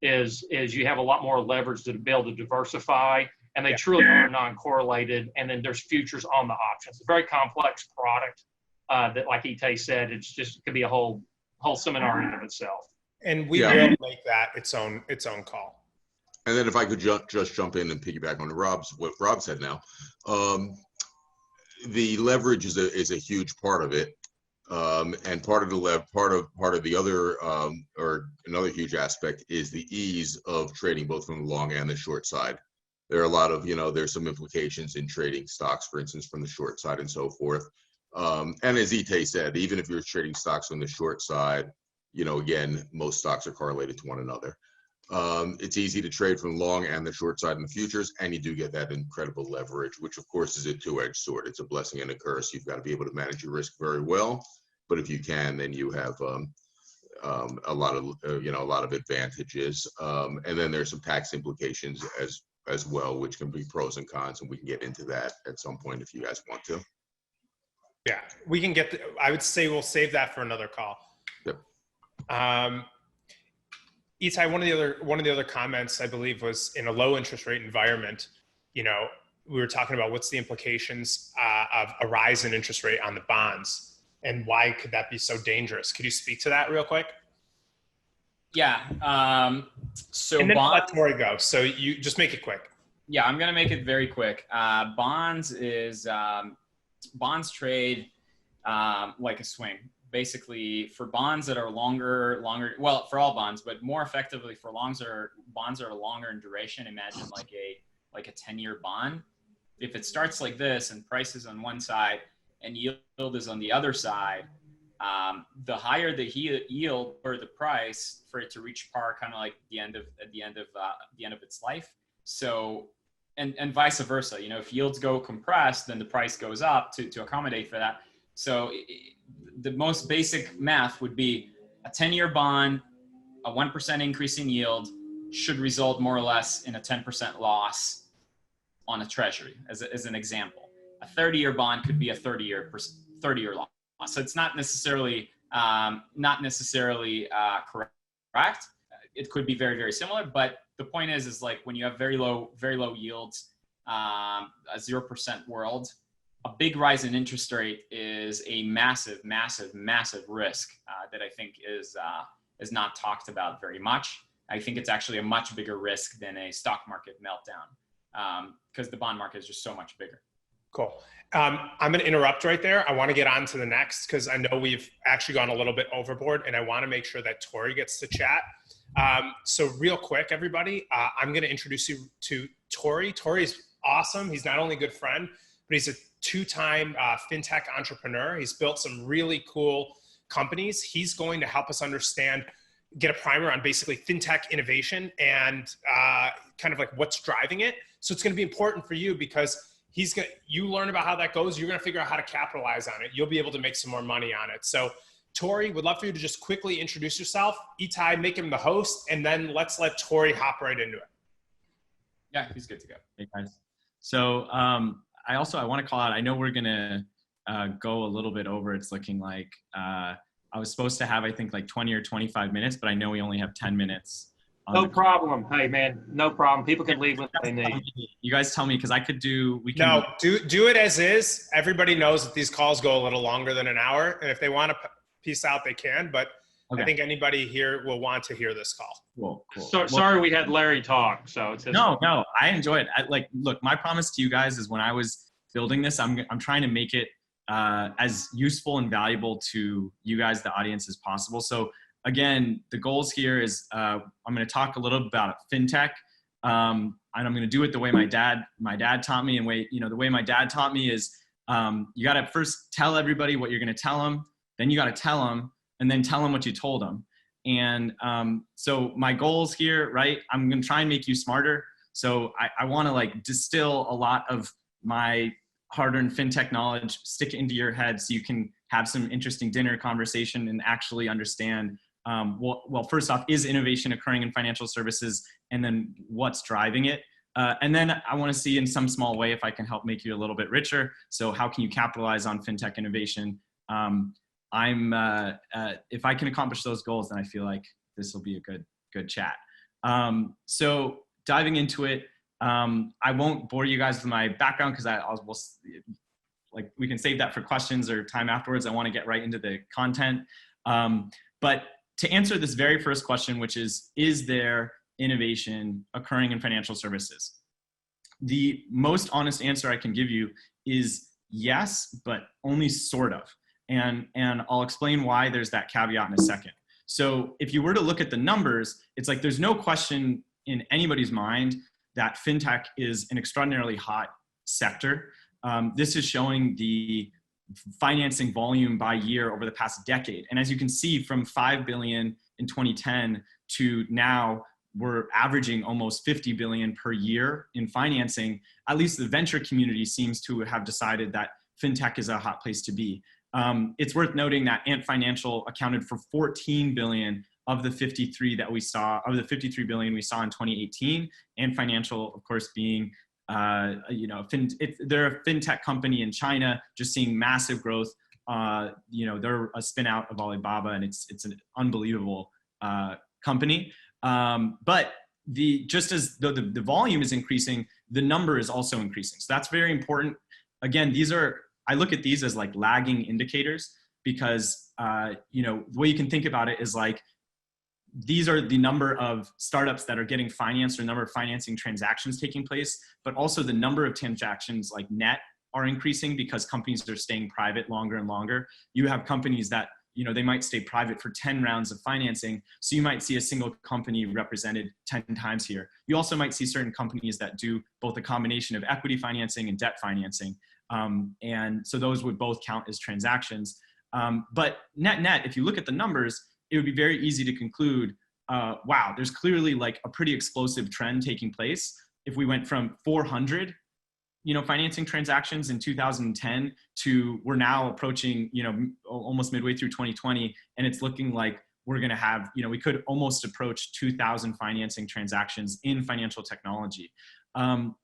Is you have a lot more leverage to be able to diversify, and they truly are non-correlated. And then there's futures on the options. It's a very complex product that, like Equi said, it could be a whole seminar in and of itself. And we will make that its own call. And then if I could just jump in and piggyback on what Rob said now, the leverage is a huge part of it. And part of the other or another huge aspect is the ease of trading both from the long and the short side. There are a lot of, there's some implications in trading stocks, for instance, from the short side and so forth. And as Equi said, even if you're trading stocks on the short side, again, most stocks are correlated to one another. It's easy to trade from the long and the short side in the futures, and you do get that incredible leverage, which of course is a two-edged sword. It's a blessing and a curse. You've got to be able to manage your risk very well. But if you can, then you have a lot of advantages. And then there's some tax implications as well, which can be pros and cons, and we can get into that at some point if you guys want to. Yeah, we can get. I would say we'll save that for another call. Yep. Equi, one of the other comments I believe was in a low interest rate environment. We were talking about what's the implications of a rise in interest rate on the bonds. And why could that be so dangerous? Could you speak to that real quick? Yeah. So and then let Tory go. So you just make it quick. Yeah, I'm gonna make it very quick. Bonds trade like a swing. Basically, for bonds that are longer. Well, for all bonds, but more effectively for bonds that are longer in duration. Imagine like a 10-year bond. If it starts like this and price is on one side and yield is on the other side, the higher the yield or the price for it to reach par, kind of like the end of its life. So, and vice versa. If yields go compressed, then the price goes up to accommodate for that. So, the most basic math would be a 10-year bond, a 1% increase in yield should result more or less in a 10% loss on a treasury, as an example. A 30-year bond could be a 30-year loss. So it's not necessarily correct. It could be very, very similar, but the point is like when you have very low yields, a 0% world, a big rise in interest rate is a massive, massive, massive risk that I think is not talked about very much. I think it's actually a much bigger risk than a stock market meltdown because the bond market is just so much bigger. Cool. I'm going to interrupt right there. I want to get on to the next because I know we've actually gone a little bit overboard, and I want to make sure that Tory gets to chat. So real quick, everybody, I'm going to introduce you to Tory. Tory's awesome. He's not only a good friend, but he's a two-time Fintech entrepreneur. He's built some really cool companies. He's going to help us get a primer on basically Fintech innovation and kind of like what's driving it. So it's going to be important for you because you learn about how that goes. You're going to figure out how to capitalize on it. You'll be able to make some more money on it. So Tory, would love for you to just quickly introduce yourself. Equi, make him the host, and then let's let Tory hop right into it. Yeah, he's good to go. Hey guys. So I want to call out, I know we're going to go a little bit over. It's looking like I was supposed to have, I think like 20 or 25 minutes, but I know we only have 10 minutes. No problem. Hey man, no problem. People can leave when they need. You guys tell me because do it as is. Everybody knows that these calls go a little longer than an hour, and if they want to peace out, they can. But okay. I think anybody here will want to hear this call. Cool. So sorry we had Larry talk. So it's no, I enjoy it. Look, my promise to you guys is when I was building this, I'm trying to make it as useful and valuable to you guys, the audience, as possible. So. Again, the goals here is I'm going to talk a little bit about Fintech, and I'm going to do it the way my dad taught me. And the way my dad taught me is you got to first tell everybody what you're going to tell them, then you got to tell them, and then tell them what you told them. And so my goals here, right? I'm going to try and make you smarter. So I want to distill a lot of my hard-earned Fintech knowledge, stick it into your head so you can have some interesting dinner conversation and actually understand. Well, first off, is innovation occurring in financial services? And then what's driving it? And then I want to see in some small way if I can help make you a little bit richer. So how can you capitalize on fintech innovation? If I can accomplish those goals, then I feel like this will be a good chat. So diving into it, I won't bore you guys with my background because like we can save that for questions or time afterwards. I want to get right into the content. But to answer this very first question, which is there innovation occurring in financial services? The most honest answer I can give you is yes, but only sort of. And I'll explain why there's that caveat in a second. So if you were to look at the numbers, it's like there's no question in anybody's mind that fintech is an extraordinarily hot sector. This is showing the financing volume by year over the past decade. And as you can see, from 5 billion in 2010 to now, we're averaging almost 50 billion per year in financing. At least the venture community seems to have decided that fintech is a hot place to be. It's worth noting that Ant Financial accounted for 14 billion of the 53 billion we saw in 2018. Ant Financial, of course, being they're a fintech company in China, just seeing massive growth. They're a spin out of Alibaba, and it's an unbelievable company. But just as the volume is increasing, the number is also increasing. So that's very important. Again, I look at these as like lagging indicators because, the way you can think about it is like, these are the number of startups that are getting financed or number of financing transactions taking place, but also the number of transactions like net are increasing because companies are staying private longer and longer. You have companies that, they might stay private for 10 rounds of financing. So you might see a single company represented 10 times here. You also might see certain companies that do both a combination of equity financing and debt financing. And so those would both count as transactions. But net, if you look at the numbers, it would be very easy to conclude, wow, there's clearly like a pretty explosive trend taking place. If we went from 400, financing transactions in 2010 to we're now approaching, almost midway through 2020, and it's looking like we're going to have, we could almost approach 2,000 financing transactions in financial technology. And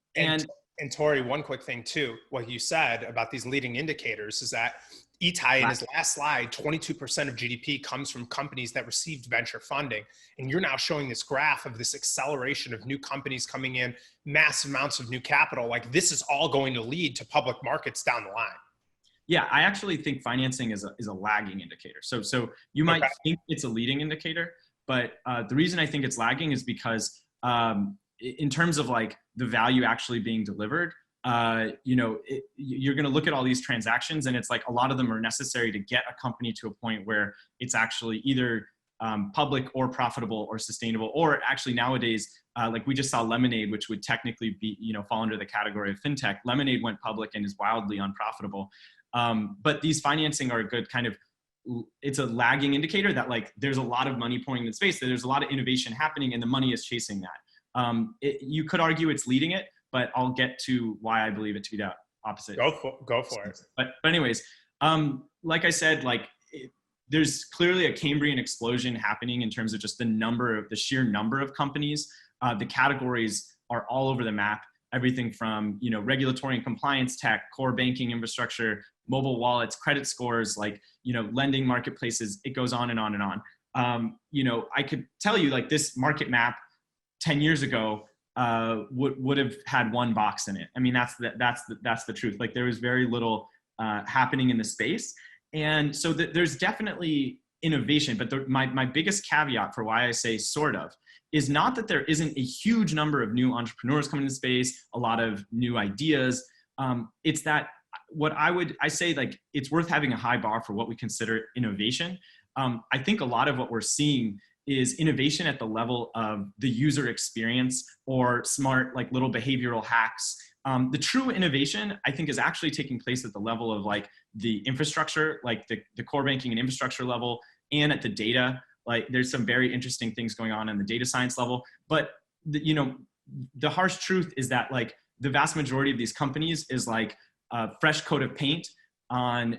Tory, one quick thing too, what you said about these leading indicators is that Equi in his last slide, 22% of GDP comes from companies that received venture funding. And you're now showing this graph of this acceleration of new companies coming in, massive amounts of new capital. Like this is all going to lead to public markets down the line. Yeah, I actually think financing is a lagging indicator. So you might think it's a leading indicator, but the reason I think it's lagging is because in terms of like the value actually being delivered, you're going to look at all these transactions and it's like a lot of them are necessary to get a company to a point where it's actually either public or profitable or sustainable, or actually nowadays, like we just saw Lemonade, which would technically be, fall under the category of fintech. Lemonade went public and is wildly unprofitable. But these financing are a good kind of, it's a lagging indicator that like there's a lot of money pouring in the space, that there's a lot of innovation happening and the money is chasing that. You could argue it's leading it, but I'll get to why I believe it to be the opposite. Go for it. But anyways, like I said, there's clearly a Cambrian explosion happening in terms of just the sheer number of companies. The categories are all over the map. Everything from, regulatory and compliance tech, core banking infrastructure, mobile wallets, credit scores, lending marketplaces. It goes on and on and on. I could tell you like this market map 10 years ago would have had one box in it. I mean, that's the truth. Like there was very little happening in the space. And so there's definitely innovation, but my biggest caveat for why I say sort of is not that there isn't a huge number of new entrepreneurs coming into space, a lot of new ideas. It's that I say like, it's worth having a high bar for what we consider innovation. I think a lot of what we're seeing is innovation at the level of the user experience or smart, like little behavioral hacks. The true innovation, I think, is actually taking place at the level of like the infrastructure, like the core banking and infrastructure level, and at the data. Like there's some very interesting things going on the data science level. But the harsh truth is that like the vast majority of these companies is like a fresh coat of paint on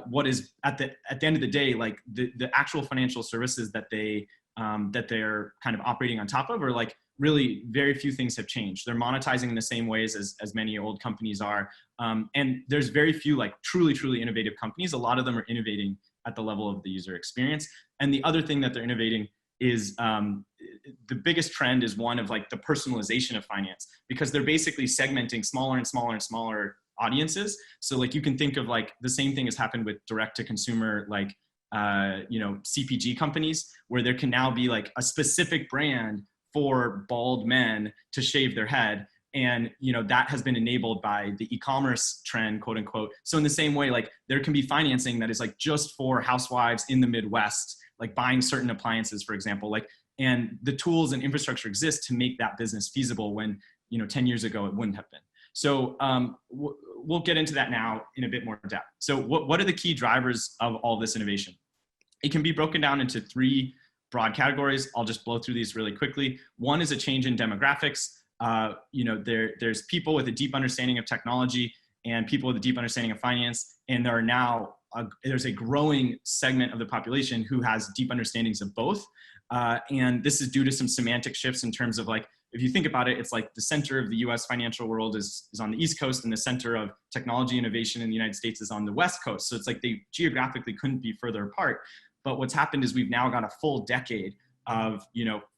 what is at the end of the day like the actual financial services that they're kind of operating on top of, or like really very few things have changed. They're monetizing in the same ways as many old companies are. And there's very few like truly innovative companies. A lot of them are innovating at the level of the user experience. And the other thing that they're innovating is the biggest trend is one of like the personalization of finance, because they're basically segmenting smaller and smaller audiences. So like you can think of like the same thing has happened with direct to consumer, like CPG companies, where there can now be like a specific brand for bald men to shave their head. And, that has been enabled by the e-commerce trend, quote unquote. So in the same way, like there can be financing that is like just for housewives in the Midwest, like buying certain appliances, for example, like, and the tools and infrastructure exist to make that business feasible when, 10 years ago, it wouldn't have been. So we'll get into that now in a bit more depth. So what are the key drivers of all this innovation? It can be broken down into three broad categories. I'll just blow through these really quickly. One is a change in demographics. There's people with a deep understanding of technology and people with a deep understanding of finance. And there are now, there's a growing segment of the population who has deep understandings of both. And this is due to some semantic shifts in terms of like, if you think about it, it's like the center of the US financial world is on the East Coast and the center of technology innovation in the United States is on the West Coast. So it's like they geographically couldn't be further apart. But what's happened is we've now got a full decade of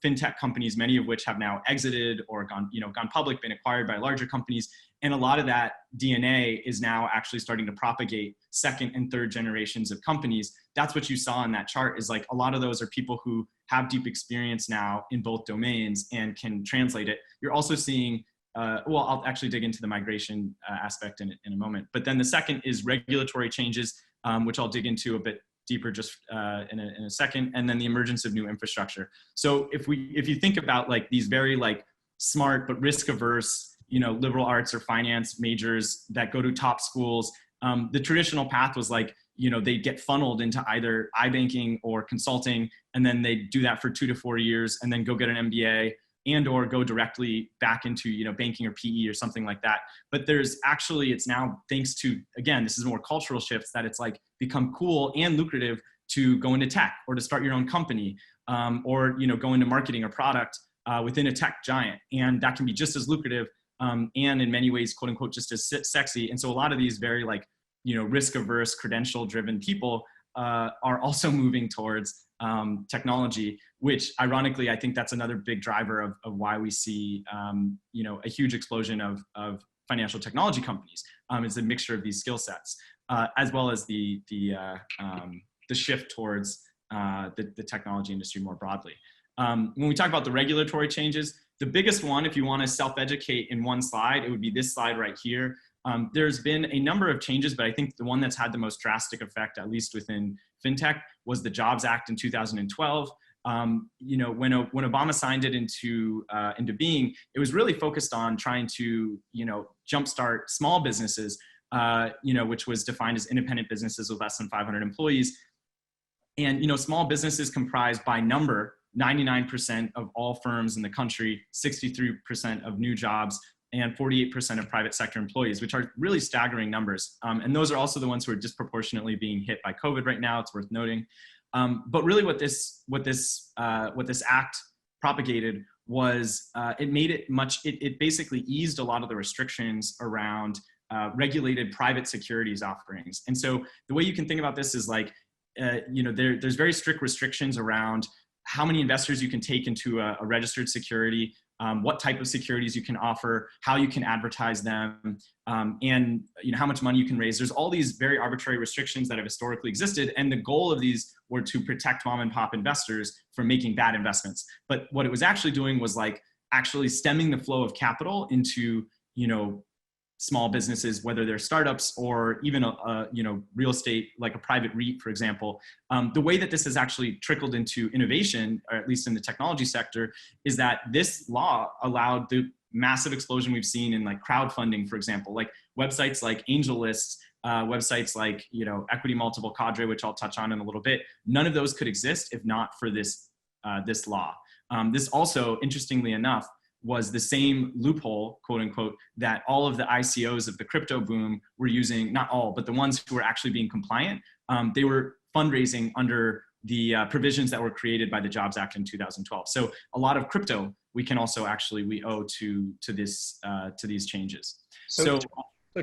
fintech companies, many of which have now exited or gone public, been acquired by larger companies, and a lot of that DNA is now actually starting to propagate second and third generations of companies. That's what you saw in that chart, is like a lot of those are people who have deep experience now in both domains and can translate it. You're also seeing I'll actually dig into the migration aspect in a moment. But then the second is regulatory changes, which I'll dig into a bit deeper just in a second, and then the emergence of new infrastructure. So if you think about like these very like smart but risk averse, liberal arts or finance majors that go to top schools, the traditional path was like, they get funneled into either iBanking or consulting, and then they do that for 2 to 4 years and then go get an MBA and or go directly back into banking or PE or something like that. But there's actually, it's now, thanks to, again, this is more cultural shifts, that it's like become cool and lucrative to go into tech or to start your own company, or go into marketing or product within a tech giant. And that can be just as lucrative and in many ways, quote unquote, just as sexy. And so a lot of these very like, risk averse, credential driven people are also moving towards technology, which ironically, I think that's another big driver of why we see, a huge explosion of financial technology companies. It's a mixture of these skill sets, as well as the shift towards the technology industry more broadly. When we talk about the regulatory changes, the biggest one, if you want to self-educate in one slide, it would be this slide right here. There's been a number of changes, but I think the one that's had the most drastic effect, at least within fintech, was the Jobs Act in 2012. When Obama signed it into being, it was really focused on trying to jumpstart small businesses, which was defined as independent businesses with less than 500 employees. And small businesses comprise by number 99% of all firms in the country, 63% of new jobs, and 48% of private sector employees, which are really staggering numbers. And those are also the ones who are disproportionately being hit by COVID right now. It's worth noting. But really, what this act propagated was it made it much. It basically eased a lot of the restrictions around regulated private securities offerings. And so the way you can think about this is like, there's very strict restrictions around how many investors you can take into a registered security, what type of securities you can offer, how you can advertise them, and how much money you can raise. There's all these very arbitrary restrictions that have historically existed, and the goal of these were to protect mom and pop investors from making bad investments. But what it was actually doing was like actually stemming the flow of capital into small businesses, whether they're startups or even a real estate, like a private REIT, for example. The way that this has actually trickled into innovation, or at least in the technology sector, is that this law allowed the massive explosion we've seen in like crowdfunding, for example, like websites like AngelList, websites like Equity Multiple Cadre, which I'll touch on in a little bit. None of those could exist if not for this law. This also, interestingly enough, was the same loophole, quote unquote, that all of the ICOs of the crypto boom were using, not all, but the ones who were actually being compliant. They were fundraising under the provisions that were created by the Jobs Act in 2012. So a lot of crypto we can also we owe to these changes. So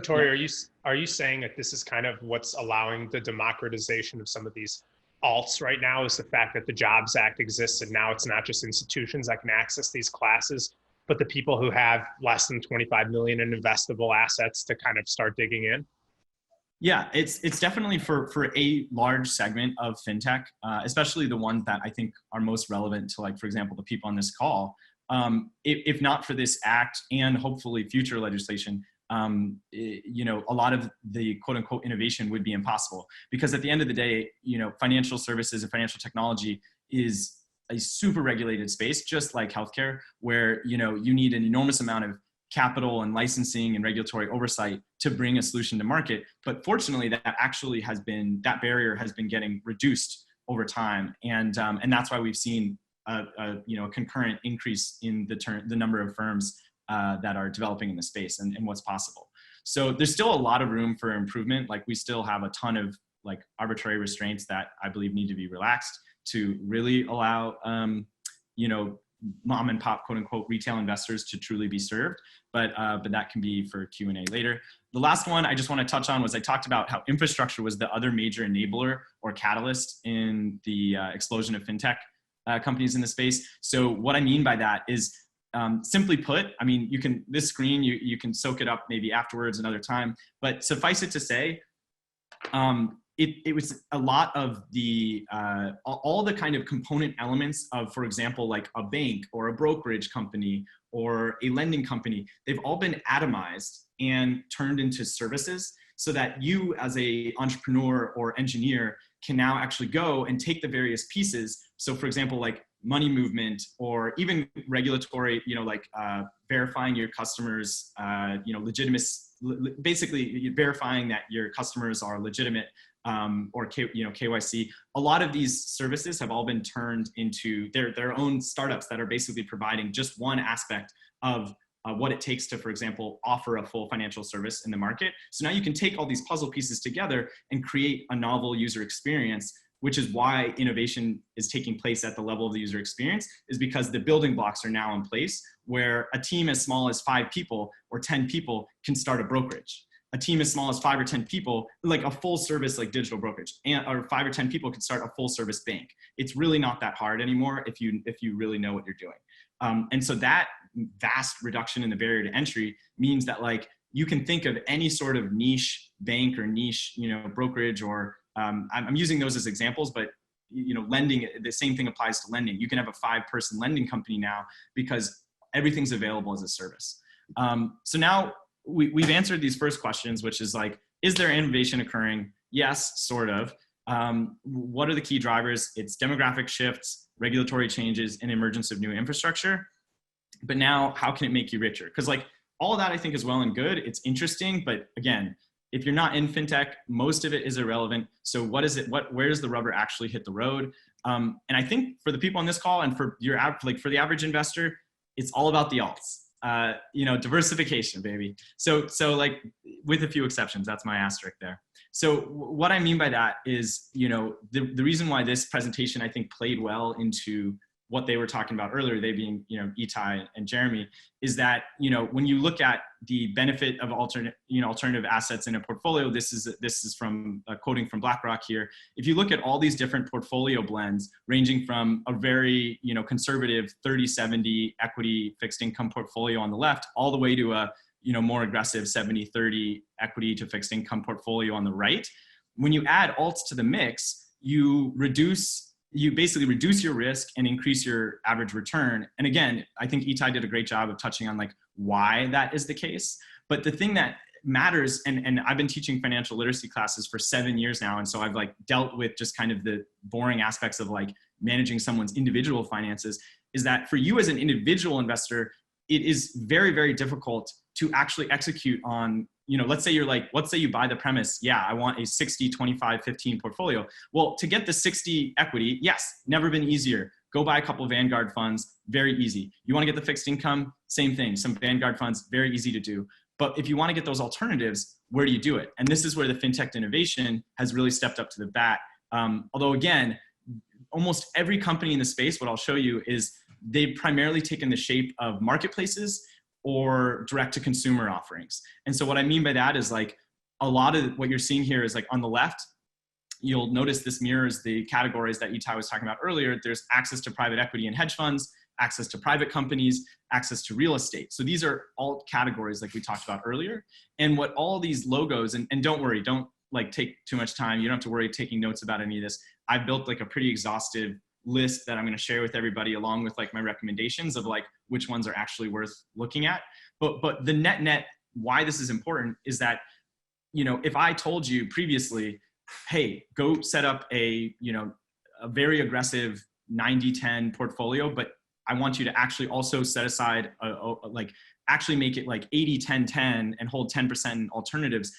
Tory, are you saying that this is kind of what's allowing the democratization of some of these alts right now, is the fact that the Jobs Act exists and now it's not just institutions that can access these classes, but the people who have less than 25 million in investable assets to kind of start digging in? Yeah, it's definitely for a large segment of fintech, especially the ones that I think are most relevant to, like, for example, the people on this call. If not for this act and hopefully future legislation, you know, a lot of the quote unquote innovation would be impossible, because at the end of the day, you know, financial services and financial technology is a super regulated space, just like healthcare, where, you know, you need an enormous amount of capital and licensing and regulatory oversight to bring a solution to market. But fortunately, that barrier has been getting reduced over time. And that's why we've seen a concurrent increase in the number of firms that are developing in the space and what's possible. So there's still a lot of room for improvement. Like, we still have a ton of like arbitrary restraints that I believe need to be relaxed to really allow, you know, mom and pop quote unquote retail investors to truly be served. But that can be for Q&A later. The last one I just want to touch on was, I talked about how infrastructure was the other major enabler or catalyst in the explosion of fintech companies in the space. So what I mean by that is, simply put, I mean, this screen, you can soak it up maybe afterwards another time, but suffice it to say, it was a lot of the, all the kind of component elements of, for example, like a bank or a brokerage company or a lending company. They've all been atomized and turned into services, so that you as a entrepreneur or engineer can now actually go and take the various pieces. So for example, like money movement, or even regulatory, you know, like verifying your customers, you know, basically verifying that your customers are legitimate, or KYC. A lot of these services have all been turned into their own startups that are basically providing just one aspect of what it takes to, for example, offer a full financial service in the market. So now you can take all these puzzle pieces together and create a novel user experience, which is why innovation is taking place at the level of the user experience, is because the building blocks are now in place, where a team as small as 5 people or 10 people can start a brokerage. A team as small as 5 or 10 people, like a full service, like digital brokerage, or 5 or 10 people can start a full service bank. It's really not that hard anymore if you really know what you're doing. And so that vast reduction in the barrier to entry means that, like, you can think of any sort of niche bank or niche, you know, brokerage, or I'm using those as examples, but, you know, lending, the same thing applies to lending. You can have a 5-person lending company now because everything's available as a service. So now we've answered these first questions, which is like, is there innovation occurring? Yes, sort of. What are the key drivers? It's demographic shifts, regulatory changes, and emergence of new infrastructure. But now, how can it make you richer? Because, like, all of that I think is well and good. It's interesting, but again, if you're not in fintech, most of it is irrelevant. So what is it? Where does the rubber actually hit the road? And I think for the people on this call and for for the average investor, it's all about the alts. You know, diversification, baby. So like, with a few exceptions, that's my asterisk there. So what I mean by that is, you know, the reason why this presentation I think played well into what they were talking about earlier, they being, you know, Equi and Jeremy, is that, you know, when you look at the benefit of alternative assets in a portfolio, this is from quoting from BlackRock here. If you look at all these different portfolio blends, ranging from a very, you know, conservative 30-70 equity fixed income portfolio on the left, all the way to a, you know, more aggressive 70-30 equity to fixed income portfolio on the right, when you add alts to the mix, you basically reduce your risk and increase your average return. And again, I think Equi did a great job of touching on like why that is the case. But the thing that matters, and I've been teaching financial literacy classes for 7 years now. And so I've like dealt with just kind of the boring aspects of like managing someone's individual finances, is that for you as an individual investor, it is very, very difficult to actually execute on, you know, let's say you buy the premise, yeah, I want a 60, 25, 15 portfolio. Well, to get the 60 equity, yes, never been easier. Go buy a couple of Vanguard funds, very easy. You want to get the fixed income, same thing, some Vanguard funds, very easy to do. But if you want to get those alternatives, where do you do it? And this is where the fintech innovation has really stepped up to the bat. Although again, almost every company in the space, what I'll show you is they've primarily taken the shape of marketplaces or direct to consumer offerings. And so what I mean by that is like a lot of what you're seeing here is like on the left, you'll notice this mirrors the categories that Itai was talking about earlier. There's access to private equity and hedge funds, access to private companies, access to real estate. So these are all categories like we talked about earlier. And what all these logos, and don't worry, don't like take too much time. You don't have to worry taking notes about any of this. I've built like a pretty exhaustive list that I'm going to share with everybody along with like my recommendations of like which ones are actually worth looking at. But the net why this is important is that, you know, if I told you previously, hey, go set up a very aggressive 90-10 portfolio, but I want you to actually also set aside actually make it like 80-10-10 and hold 10% in alternatives,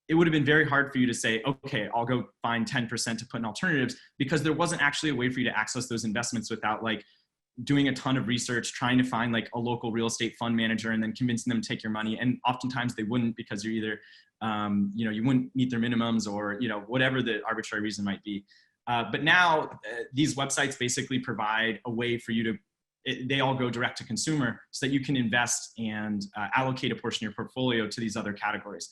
it would have been very hard for you to say, okay, I'll go find 10% to put in alternatives, because there wasn't actually a way for you to access those investments without like doing a ton of research, trying to find like a local real estate fund manager and then convincing them to take your money. And oftentimes they wouldn't, because you're either, you wouldn't meet their minimums or, whatever the arbitrary reason might be. But now these websites basically provide a way for you to, they all go direct to consumer so that you can invest and allocate a portion of your portfolio to these other categories.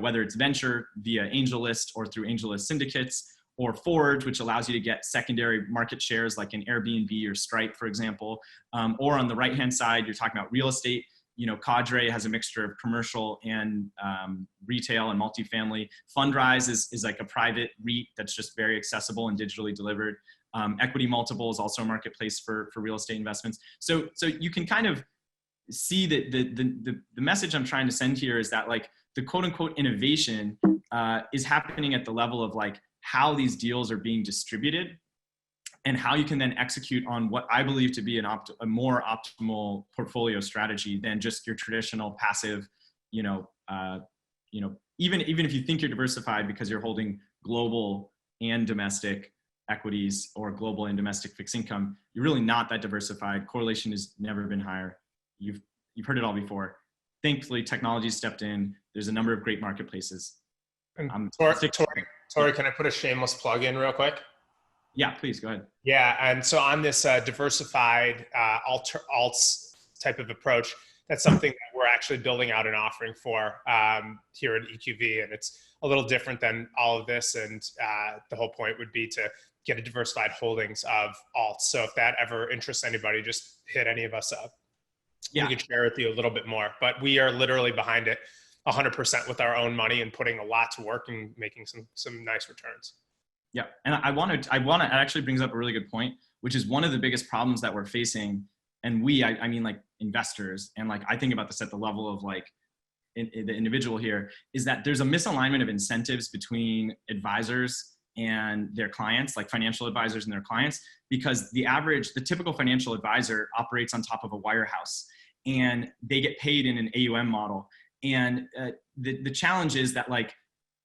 Whether it's venture via AngelList or through AngelList syndicates, or Forge, which allows you to get secondary market shares like an Airbnb or Stripe, for example. Or on the right-hand side, you're talking about real estate. Cadre has a mixture of commercial and retail and multifamily. Fundrise is like a private REIT that's just very accessible and digitally delivered. Equity Multiple is also a marketplace for real estate investments. So you can kind of see that the message I'm trying to send here is that like the quote unquote innovation is happening at the level of like how these deals are being distributed and how you can then execute on what I believe to be a more optimal portfolio strategy than just your traditional passive, even if you think you're diversified because you're holding global and domestic equities or global and domestic fixed income, you're really not that diversified. Correlation has never been higher. You've heard it all before. Thankfully, technology stepped in. There's a number of great marketplaces. Tory, can I put a shameless plug in real quick? Yeah, please go ahead. Yeah, and so on this diversified alts type of approach, that's something that we're actually building out an offering for here at EQV, and it's a little different than all of this. And the whole point would be to get a diversified holdings of alts. So if that ever interests anybody, just hit any of us up. Yeah. We can share with you a little bit more, but we are literally behind it 100% with our own money and putting a lot to work and making some nice returns. Yeah, and it actually brings up a really good point, which is one of the biggest problems that we're facing. And I mean like investors, and like I think about this at the level of like the individual here, is that there's a misalignment of incentives between advisors and their clients, like financial advisors and their clients, because the typical financial advisor operates on top of a wirehouse and they get paid in an AUM model. And the challenge is that like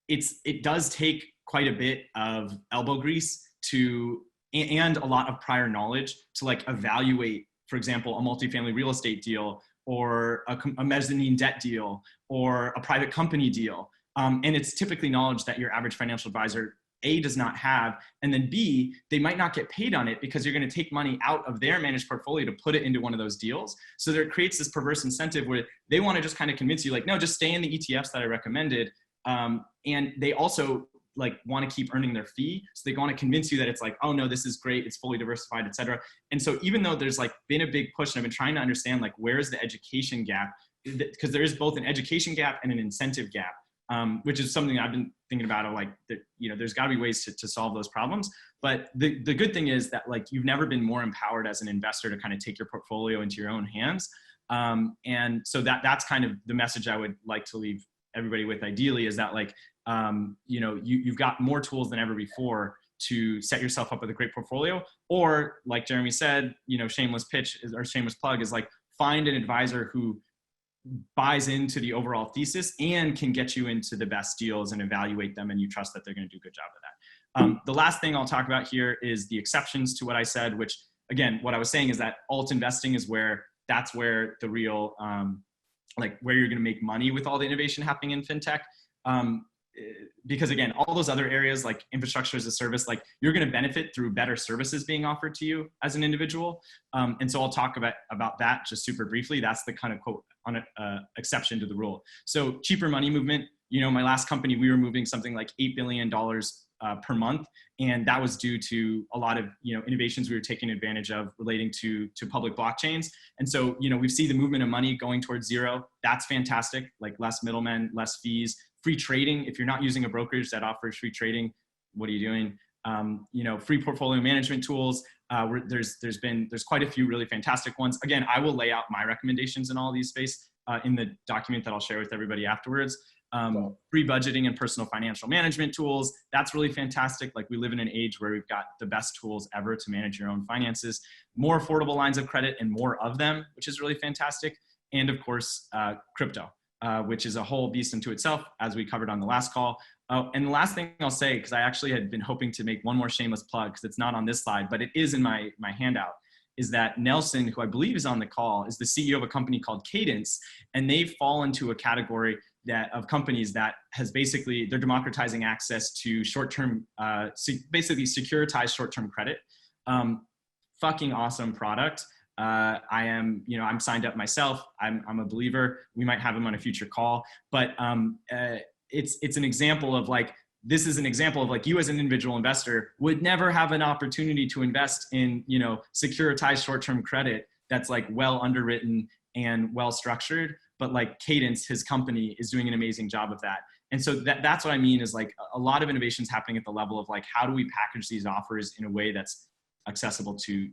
it does take quite a bit of elbow grease and a lot of prior knowledge to like evaluate, for example, a multifamily real estate deal or a mezzanine debt deal or a private company deal. And it's typically knowledge that your average financial advisor A, does not have, and then B, they might not get paid on it because you're going to take money out of their managed portfolio to put it into one of those deals. So there creates this perverse incentive where they want to just kind of convince you like, no, just stay in the ETFs that I recommended. And they also like want to keep earning their fee. So they want to convince you that it's like, oh no, this is great, it's fully diversified, et cetera. And so even though there's like been a big push, and I've been trying to understand like, where's the education gap? Because there is both an education gap and an incentive gap. Which is something I've been thinking about, like, there's got to be ways to solve those problems. But the good thing is that like you've never been more empowered as an investor to kind of take your portfolio into your own hands. And so that's kind of the message I would like to leave everybody with ideally, is that like, you've got more tools than ever before to set yourself up with a great portfolio. Or like Jeremy said, shameless pitch or shameless plug is like, find an advisor who buys into the overall thesis and can get you into the best deals and evaluate them, and you trust that they're going to do a good job of that. The last thing I'll talk about here is the exceptions to what I said, which again, what I was saying is that alt investing is that's where the real, where you're going to make money with all the innovation happening in fintech. because again, all those other areas like infrastructure as a service, like you're going to benefit through better services being offered to you as an individual. And so I'll talk about that just super briefly. That's the kind of quote on exception to the rule. So cheaper money movement, my last company, we were moving something like $8 billion per month. And that was due to a lot of, innovations we were taking advantage of relating to public blockchains. And so, we see the movement of money going towards zero. That's fantastic. Like less middlemen, less fees, free trading. If you're not using a brokerage that offers free trading, what are you doing? Free portfolio management tools. There's quite a few really fantastic ones. Again, I will lay out my recommendations in all of these space in the document that I'll share with everybody afterwards. Free budgeting and personal financial management tools. That's really fantastic. Like we live in an age where we've got the best tools ever to manage your own finances, more affordable lines of credit and more of them, which is really fantastic. And of course, crypto, which is a whole beast unto itself, as we covered on the last call. And the last thing I'll say, because I actually had been hoping to make one more shameless plug, because it's not on this slide, but it is in my handout, is that Nelson, who I believe is on the call, is the CEO of a company called Cadence, and they fall into a category of companies that has basically, they're democratizing access to short-term, basically securitized short-term credit. Fucking awesome product. I'm signed up myself. I'm a believer. We might have him on a future call, but it's an example of like, this is an example of like you as an individual investor would never have an opportunity to invest in, securitized short-term credit that's like well underwritten and well structured. But like Cadence, his company, is doing an amazing job of that. And so that's what I mean is like a lot of innovations happening at the level of like, how do we package these offers in a way that's accessible to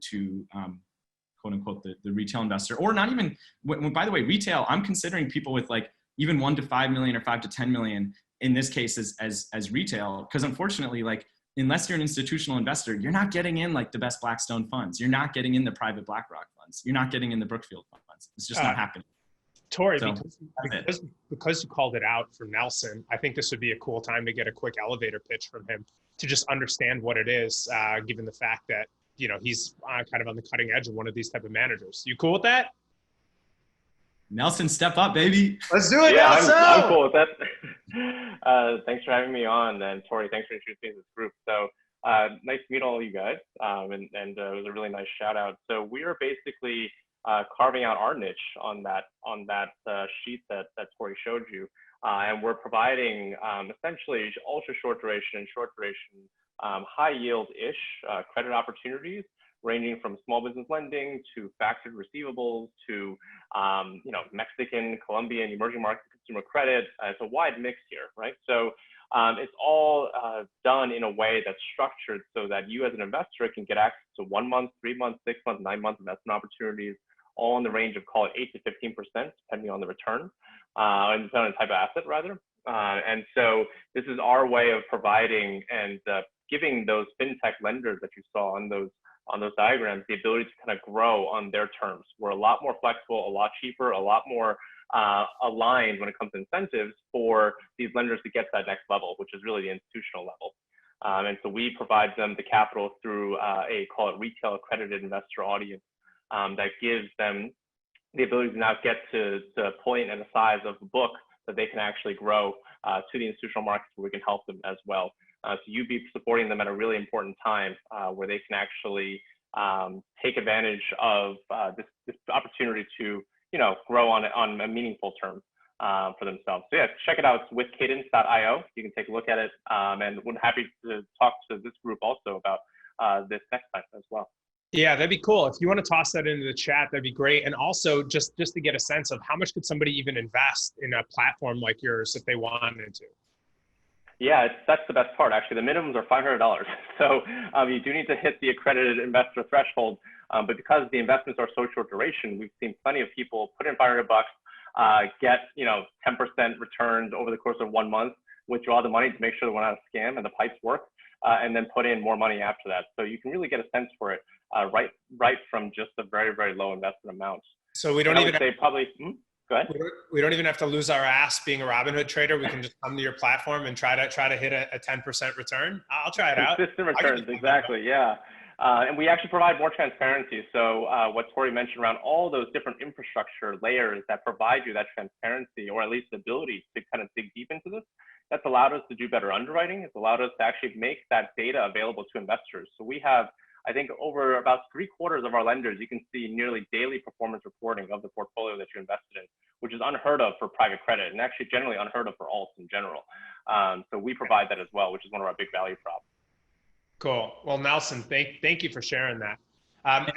quote unquote, the retail investor, or not even, by the way, retail, I'm considering people with like even 1 to 5 million or 5 to 10 million in this case as retail. Because unfortunately, like, unless you're an institutional investor, you're not getting in like the best Blackstone funds. You're not getting in the private BlackRock funds. You're not getting in the Brookfield funds. It's just not happening. Tory, So, because you called it out for Nelson, I think this would be a cool time to get a quick elevator pitch from him to just understand what it is, given the fact that, he's kind of on the cutting edge of one of these type of managers. You cool with that? Nelson, step up, baby. Let's do it, Yeah, Nelson! I'm cool with that. Thanks for having me on, and Tory, thanks for introducing me to this group. So nice to meet all you guys, and it was a really nice shout out. So we are basically carving out our niche on that sheet that Tory showed you, and we're providing essentially ultra short duration and short duration high yield-ish credit opportunities, ranging from small business lending to factored receivables to Mexican, Colombian, emerging market consumer credit. It's a wide mix here, right? So it's all done in a way that's structured so that you as an investor can get access to 1 month, 3 months, 6 months, 9 month investment opportunities, all in the range of, call it 8 to 15%, depending on the return, and depending on the type of asset rather. And so this is our way of providing and giving those fintech lenders that you saw on those diagrams the ability to kind of grow on their terms. We're a lot more flexible, a lot cheaper, a lot more aligned when it comes to incentives for these lenders to get to that next level, which is really the institutional level. And so we provide them the capital through call it retail accredited investor audience that gives them the ability to now get to a point and a size of the book that they can actually grow to the institutional markets where we can help them as well. So you'd be supporting them at a really important time where they can actually take advantage of this opportunity to, grow on a meaningful term for themselves. So yeah, check it out. It's with cadence.io. You can take a look at it, and we're happy to talk to this group also about this next time as well. Yeah, that'd be cool. If you want to toss that into the chat, that'd be great. And also just to get a sense of how much could somebody even invest in a platform like yours if they wanted to? Yeah, that's the best part. Actually, the minimums are $500. So you do need to hit the accredited investor threshold. But because the investments are so short duration, we've seen plenty of people put in $500, get 10% returns over the course of 1 month, withdraw the money to make sure that we're not a scam and the pipes work, and then put in more money after that. So you can really get a sense for it right from just a very, very low investment amount. So we don't even say probably. Go ahead. We don't even have to lose our ass being a Robinhood trader. We can just come to your platform and try to hit a 10% return. I'll try it out. Consistent returns, exactly. Yeah. And we actually provide more transparency. So what Tory mentioned around all those different infrastructure layers that provide you that transparency, or at least the ability to kind of dig deep into this, That's allowed us to do better underwriting. It's allowed us to actually make that data available to investors. So we have, I think, over about 3/4 of our lenders, you can see nearly daily performance reporting of the portfolio that you invested in, which is unheard of for private credit and actually generally unheard of for alts in general. So we provide that as well, which is one of our big value props. Cool. Well, Nelson, thank you for sharing that.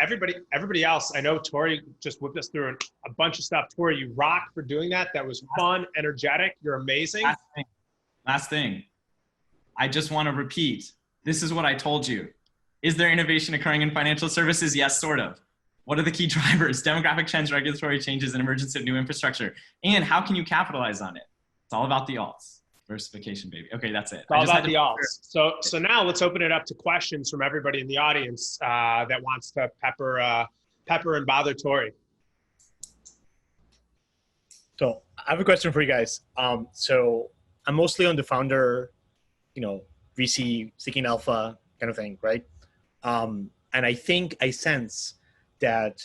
Everybody else, I know Tory just whipped us through a bunch of stuff. Tory, you rock for doing that. That was fun, energetic. You're amazing. Last thing. I just want to repeat. This is what I told you. Is there innovation occurring in financial services? Yes, sort of. What are the key drivers? Demographic trends, regulatory changes, and emergence of new infrastructure. And how can you capitalize on it? It's all about the alts. Diversification, baby. Okay, that's it. It's all about the alts. So now let's open it up to questions from everybody in the audience that wants to pepper and bother Tory. So I have a question for you guys. So I'm mostly on the founder, VC, seeking alpha kind of thing, right? And I think I sense that,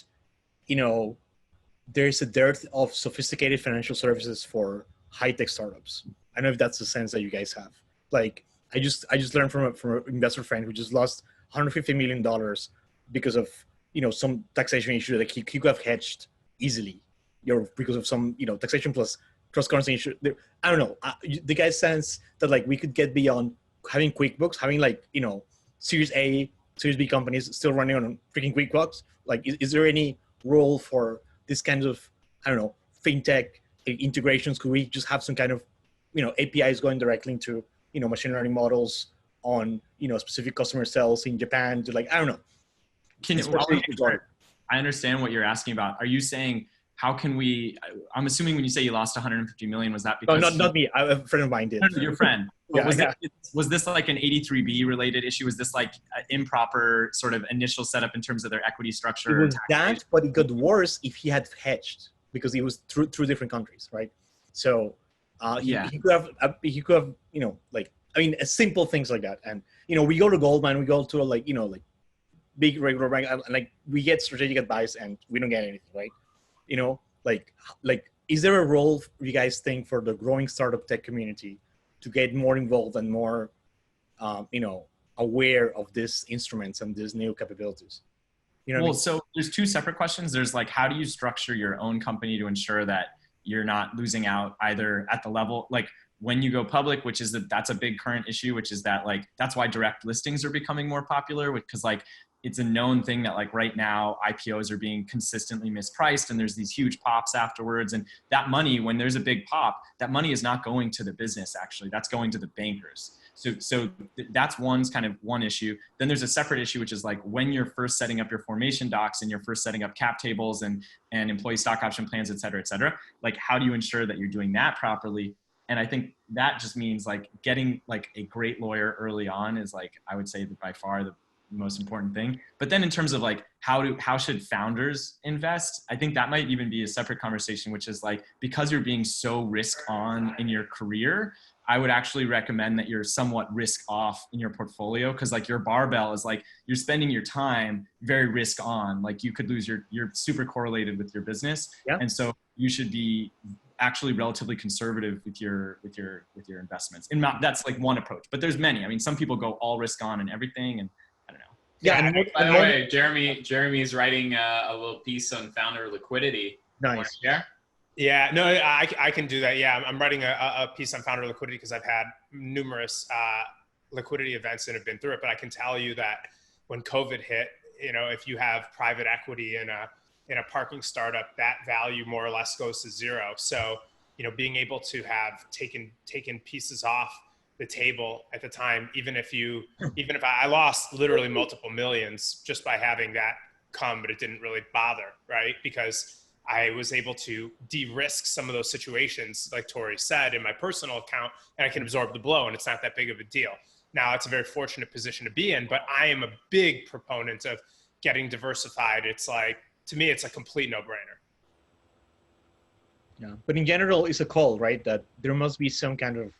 there's a dearth of sophisticated financial services for high-tech startups. I don't know if that's the sense that you guys have. Like, I just learned from an investor friend who just lost $150 million because of, some taxation issue that he could have hedged easily, because of some, taxation plus cross-currency issue. I don't know. The guy sense that like we could get beyond having QuickBooks, having like, Series A, Series B companies still running on freaking QuickBooks. Like, is there any role for this kind of, I don't know, fintech integrations? Could we just have some kind of, APIs going directly into, machine learning models on, specific customer cells in Japan to like, I don't know. I understand what you're asking about. Are you saying, how can we, I'm assuming when you say you lost 150 million, was that because— No, not me. A friend of mine did. No, your friend. Yeah, was this like an 83B related issue? Was this like an improper sort of initial setup in terms of their equity structure? It was that, but it got worse if he had hedged because it was through different countries, right? So he could have, simple things like that. And, we go to Goldman, we go to like big regular bank, and like we get strategic advice and we don't get anything, right? Is there a role you guys think for the growing startup tech community to get more involved and more, aware of these instruments and these new capabilities? So there's two separate questions. There's like, how do you structure your own company to ensure that you're not losing out either at the level, like when you go public, which is that's a big current issue, which is that like, that's why direct listings are becoming more popular, because like, it's a known thing that like right now IPOs are being consistently mispriced and there's these huge pops afterwards. And that money, when there's a big pop, that money is not going to the business actually, that's going to the bankers. So that's one issue. Then there's a separate issue, which is like when you're first setting up your formation docs and you're first setting up cap tables and employee stock option plans, et cetera, like how do you ensure that you're doing that properly? And I think that just means like getting like a great lawyer early on is like, I would say that by far the most important thing. But then in terms of like, how should founders invest? I think that might even be a separate conversation, which is like, because you're being so risk on in your career, I would actually recommend that you're somewhat risk off in your portfolio. Cause like your barbell is like, you're spending your time very risk on, like you could lose you're super correlated with your business. Yeah. And so you should be actually relatively conservative with your investments. And that's like one approach, but there's many. I mean, some people go all risk on and everything, and I don't know. Yeah. By the way, Jeremy is writing a little piece on founder liquidity. Nice. Yeah. Yeah, no, I can do that. Yeah, I'm writing a piece on founder liquidity because I've had numerous liquidity events and have been through it. But I can tell you that when COVID hit, if you have private equity in a parking startup, that value more or less goes to zero. So, being able to have taken pieces off the table at the time, even if I lost literally multiple millions just by having that come, but it didn't really bother, right? Because I was able to de-risk some of those situations, like Tory said, in my personal account, and I can absorb the blow, and it's not that big of a deal. Now, it's a very fortunate position to be in, but I am a big proponent of getting diversified. It's like, to me, it's a complete no-brainer. Yeah, but in general, it's a call, right? That there must be some kind of,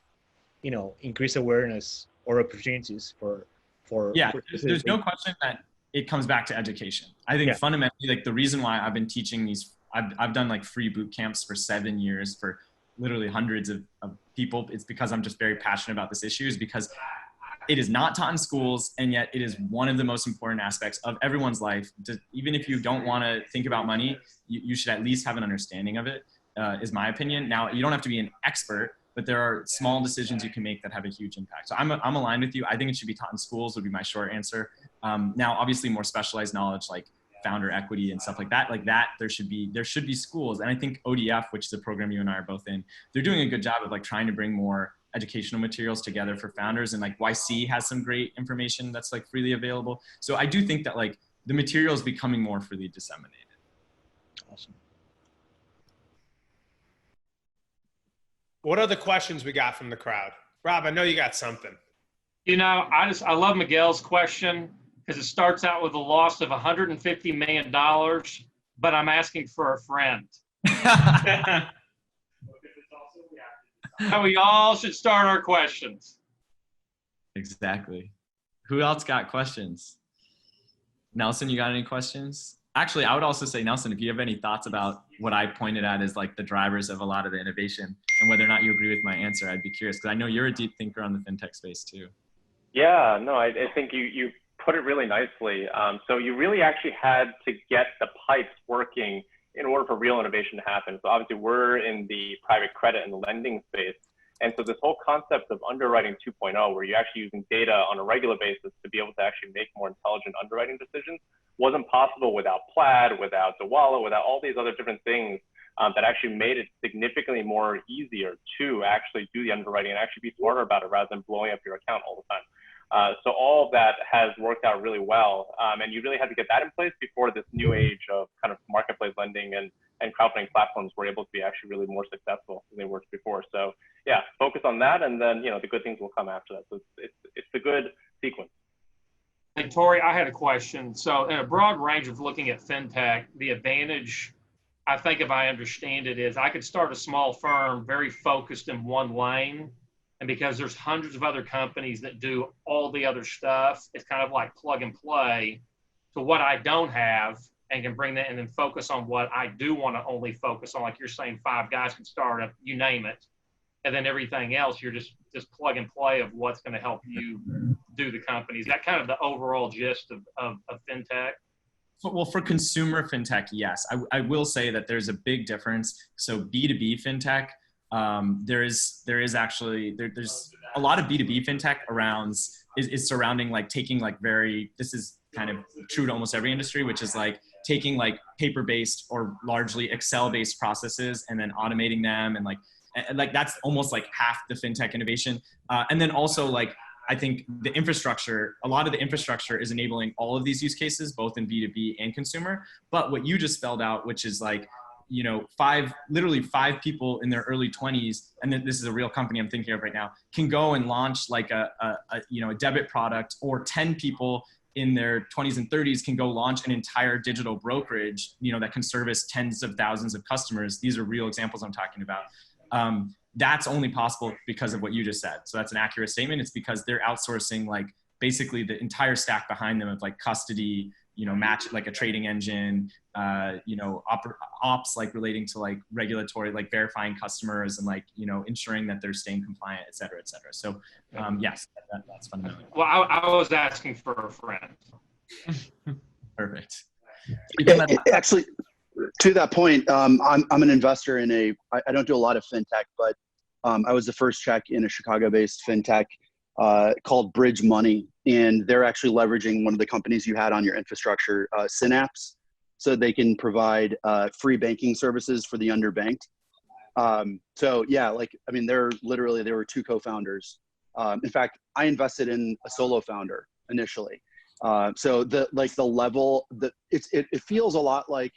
increased awareness or opportunities for there's no question that it comes back to education. I think fundamentally, like the reason why I've been teaching I've done like free boot camps for 7 years for literally hundreds of people, it's because I'm just very passionate about this issue, is because it is not taught in schools, and yet it is one of the most important aspects of everyone's life. Even if you don't want to think about money, you should at least have an understanding of it, is my opinion. Now, you don't have to be an expert, but there are small decisions you can make that have a huge impact. So I'm aligned with you. I think it should be taught in schools would be my short answer. Now, obviously more specialized knowledge like founder equity and stuff like that, there should be schools. And I think ODF, which is a program you and I are both in, they're doing a good job of like trying to bring more educational materials together for founders, and like YC has some great information that's like freely available. So I do think that like the material is becoming more freely disseminated. Awesome. What other questions we got from the crowd? Rob, I know you got something. You know, I love Miguel's question because it starts out with a loss of $150 million, but I'm asking for a friend. So we all should start our questions. Exactly. Who else got questions? Nelson, you got any questions? Actually, I would also say, Nelson, if you have any thoughts about what I pointed at as like the drivers of a lot of the innovation and whether or not you agree with my answer, I'd be curious because I know you're a deep thinker on the fintech space too. Yeah, no, I think you put it really nicely. So you really actually had to get the pipes working in order for real innovation to happen. So obviously we're in the private credit and the lending space. And so this whole concept of underwriting 2.0, where you're actually using data on a regular basis to be able to actually make more intelligent underwriting decisions, wasn't possible without Plaid, without Dawala, without all these other different things that actually made it significantly more easier to actually do the underwriting and actually be smarter about it rather than blowing up your account all the time. So all of that has worked out really well. And you really had to get that in place before this new age of kind of marketplace lending and crowdfunding platforms were able to be actually really more successful than they were before. So yeah, focus on that, and then the good things will come after that. So it's a good sequence. Hey, Tory, I had a question. So in a broad range of looking at fintech, the advantage, I think if I understand it, is I could start a small firm very focused in one lane. And because there's hundreds of other companies that do all the other stuff, it's kind of like plug and play to what I don't have and can bring that in and focus on what I do want to only focus on. Like you're saying, 5 guys can start up, you name it. And then everything else, you're just plug and play of what's going to help you do the company. Is that kind of the overall gist of fintech? Well, for consumer fintech, yes. I will say that there's a big difference. So B2B fintech, there's a lot of B2B fintech is surrounding like taking like this is kind of true to almost every industry, which is like taking like paper-based or largely Excel-based processes and then automating them, and like that's almost like half the fintech innovation. And then also like, I think a lot of the infrastructure is enabling all of these use cases, both in B2B and consumer. But what you just spelled out, which is like, literally five people in their early 20s, and then this is a real company I'm thinking of right now, can go and launch like a debit product, or 10 people in their 20s and 30s can go launch an entire digital brokerage, that can service tens of thousands of customers. These are real examples I'm talking about. That's only possible because of what you just said. So that's an accurate statement. It's because they're outsourcing like basically the entire stack behind them of like custody, match like a trading engine, ops like relating to like regulatory, like verifying customers and like, ensuring that they're staying compliant, et cetera, et cetera. So yes, that's fundamental. Well, I was asking for a friend. Perfect. Actually, to that point, I'm an investor in I don't do a lot of fintech, but I was the first check in a Chicago-based fintech called Bridge Money, and they're actually leveraging one of the companies you had on your infrastructure, Synapse, so they can provide free banking services for the underbanked. So yeah, there were 2 co-founders. In fact, I invested in a solo founder initially. So the level that it feels a lot like,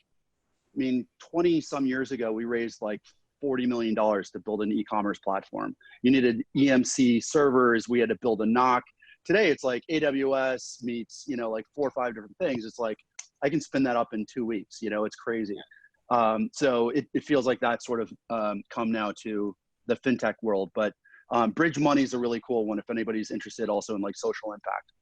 20 some years ago, we raised like $40 million to build an e-commerce platform. You needed EMC servers. We had to build a NOC. Today, it's like AWS meets, like 4 or 5 different things. It's like, I can spin that up in 2 weeks. It's crazy. So it feels like that sort of come now to the fintech world. But Bridge Money is a really cool one if anybody's interested also in like social impact.